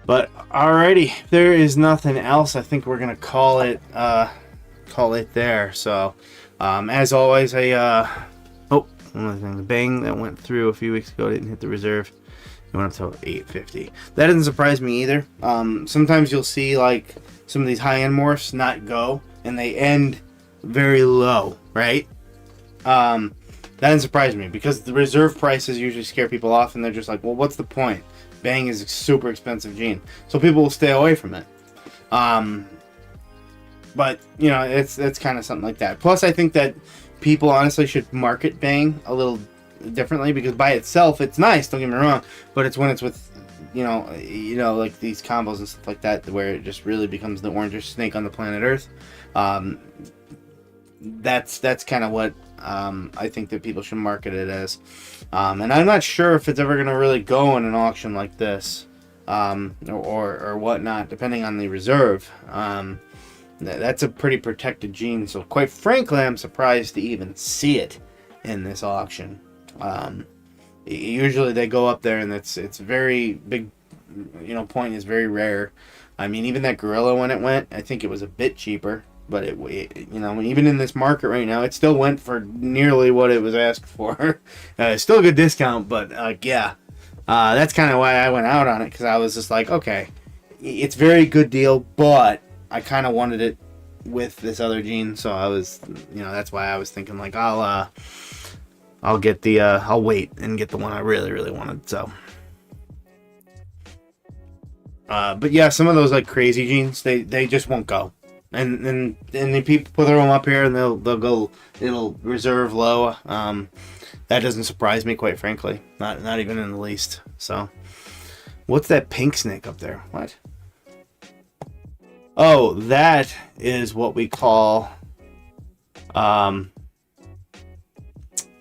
But alrighty, if there is nothing else, I think we're gonna call it there. So as always, one other thing, the bang that went through a few weeks ago didn't hit the reserve. It went up to 850. That doesn't surprise me either. Sometimes you'll see like some of these high-end morphs not go, and they end very low, right? That doesn't surprise me because the reserve prices usually scare people off, and they're just like, well, what's the point? Bang is a super expensive gene, so people will stay away from it. But you know, it's kind of something like that. Plus, I think that people honestly should market Bang a little differently, because by itself it's nice, don't get me wrong, but it's when it's with you know like these combos and stuff like that where it just really becomes the orangest snake on the planet Earth. That's kind of what I think that people should market it as, and I'm not sure if it's ever going to really go in an auction like this, or whatnot, depending on the reserve. That's a pretty protected gene, so quite frankly I'm surprised to even see it in this auction. Usually they go up there and it's very big, point is very rare. I mean, even that gorilla, when it went, I think it was a bit cheaper, but it even in this market right now, it still went for nearly what it was asked for. Still a good discount, but that's kind of why I went out on it, because I was just like, okay, it's very good deal, but I kind of wanted it with this other gene, so I was, that's why I was thinking like I'll wait and get the one I really, really wanted. So, but yeah, some of those like crazy genes, they just won't go, and the people put them up here and they'll go, it'll reserve low. That doesn't surprise me, quite frankly, not even in the least. So, what's that pink snake up there? What? Oh, that is what we call, well,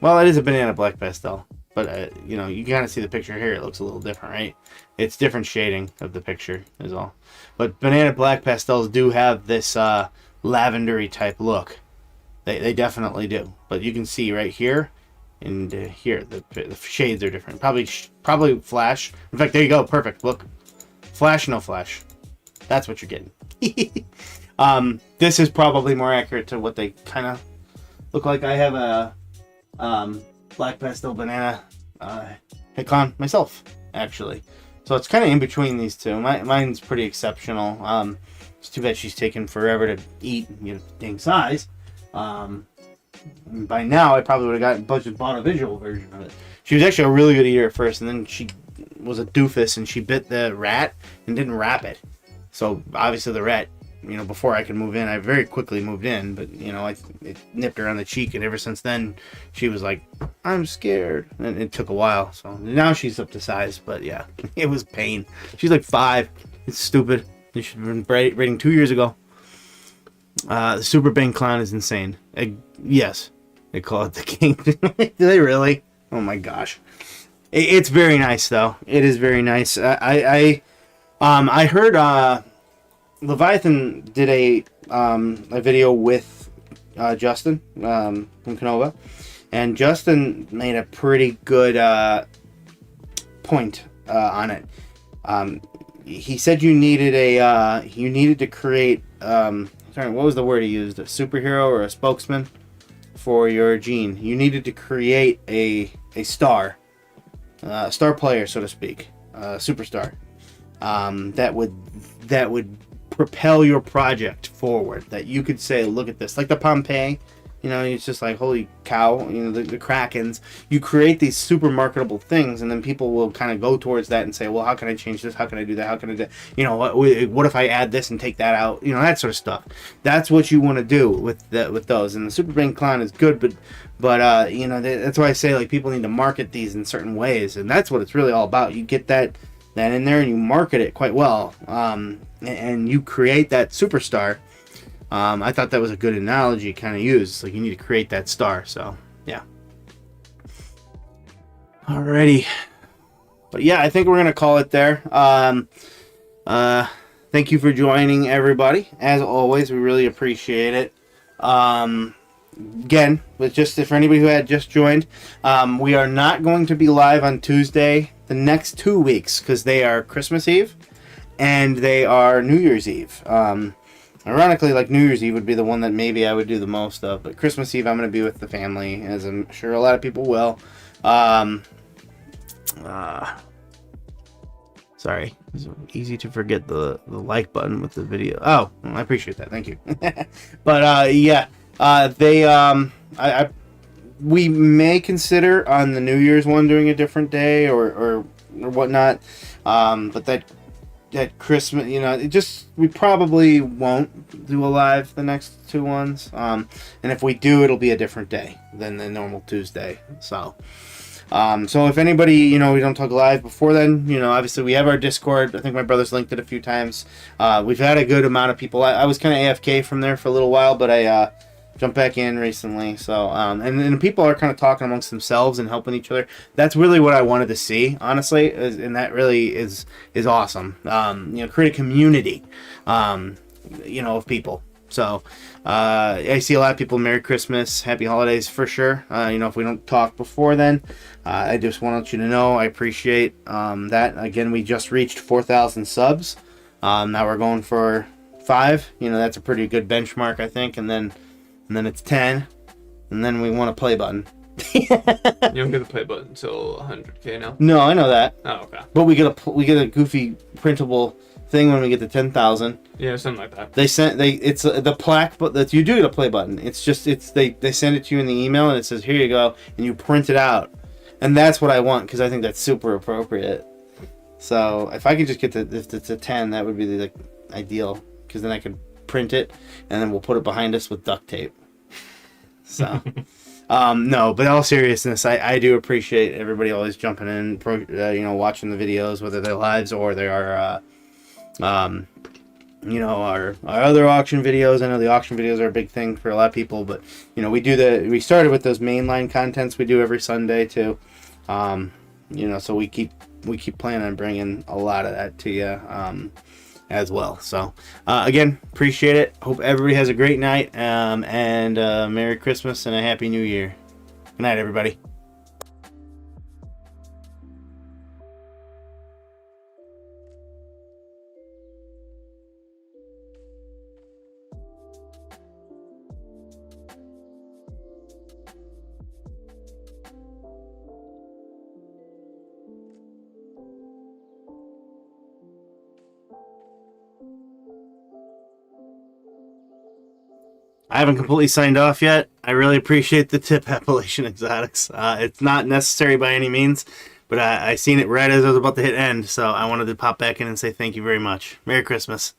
it is a banana black pastel, but you kind of see the picture here. It looks a little different, right? It's different shading of the picture is all. But banana black pastels do have this lavendery type look. They definitely do. But you can see right here and here the shades are different. Probably flash. In fact, there you go. Perfect. Look, flash, no flash. That's what you're getting. This is probably more accurate to what they kind of look like. I have a black pastel banana Hikon myself, actually, so it's kind of in between these two. Mine's pretty exceptional. It's too bad she's taken forever to eat, dang size. By now I probably would have bought a visual version of it. She was actually a really good eater at first, and then she was a doofus and she bit the rat and didn't wrap it. So obviously the rat, before I could move in, I very quickly moved in, but it nipped her on the cheek, and ever since then she was like, I'm scared, and it took a while. So now she's up to size, but yeah, it was pain. She's like 5. It's stupid. They should have been breeding 2 years ago. The Super Bang Clown is insane. Yes, they call it the king. Do they really? Oh my gosh. It's very nice though. It is very nice. I heard Leviathan did a video with Justin from Canova, and Justin made a pretty good point on it. He said you needed to create what was the word he used? A superhero or a spokesman for your gene. You needed to create a star player, so to speak, superstar. That would propel your project forward. That you could say, look at this, like the Pompeii. It's just like, holy cow. The Krakens. You create these super marketable things, and then people will kind of go towards that and say, well, how can I change this? How can I do that? How can I do? What if I add this and take that out? That sort of stuff. That's what you want to do with those. And the Super Bang Clown is good, but that's why I say like people need to market these in certain ways, and that's what it's really all about. You get that in there and you market it quite well, and you create that superstar. I thought that was a good analogy kind of used. Like you need to create that star. So yeah. Alrighty. But yeah, I think we're gonna call it there. Thank you for joining, everybody. As always, we really appreciate it. Again, with just for anybody who had just joined, we are not going to be live on Tuesday the next 2 weeks because they are Christmas Eve and they are New Year's Eve. Ironically, like New Year's Eve would be the one that maybe I would do the most of, but Christmas Eve I'm going to be with the family, as I'm sure a lot of people will. Sorry, it's easy to forget the like button with the video. Oh, I appreciate that. Thank you. But yeah, we may consider on the New Year's one doing a different day or whatnot. But that Christmas, we probably won't do a live the next 2 ones. And if we do, it'll be a different day than the normal Tuesday. So if anybody, we don't talk live before then, obviously we have our Discord. I think my brother's linked it a few times. We've had a good amount of people. I was kind of AFK from there for a little while, but I jumped back in recently. So, and people are kind of talking amongst themselves and helping each other. That's really what I wanted to see, honestly, and that really is awesome. Create a community, of people. So, I see a lot of people Merry Christmas, Happy Holidays for sure. If we don't talk before then, I just want you to know I appreciate that. Again, we just reached 4,000 subs. Now we're going for 5. That's a pretty good benchmark, I think. And then it's 10, and then we want a play button. You don't get the play button until 100K now. No, I know that. Oh, okay. But we get a goofy printable thing when we get to 10,000. Yeah, something like that. It's the plaque, but that you do get a play button. It's they send it to you in the email and it says here you go, and you print it out, and that's what I want because I think that's super appropriate. So if I could just get if it's a 10, that would be the ideal because then I could print it and then we'll put it behind us with duct tape. So no, but in all seriousness, I do appreciate everybody always jumping in, watching the videos, whether they're lives or they are our other auction videos. I know the auction videos are a big thing for a lot of people, but we started with those mainline contents we do every Sunday too. So we keep planning on bringing a lot of that to you as well. So again, appreciate it. Hope everybody has a great night, and Merry Christmas and a Happy New Year. Good night, everybody. I haven't completely signed off yet. I really appreciate the tip, Appalachian Exotics. It's not necessary by any means, but I seen it right as I was about to hit end, so I wanted to pop back in and say thank you very much. Merry Christmas.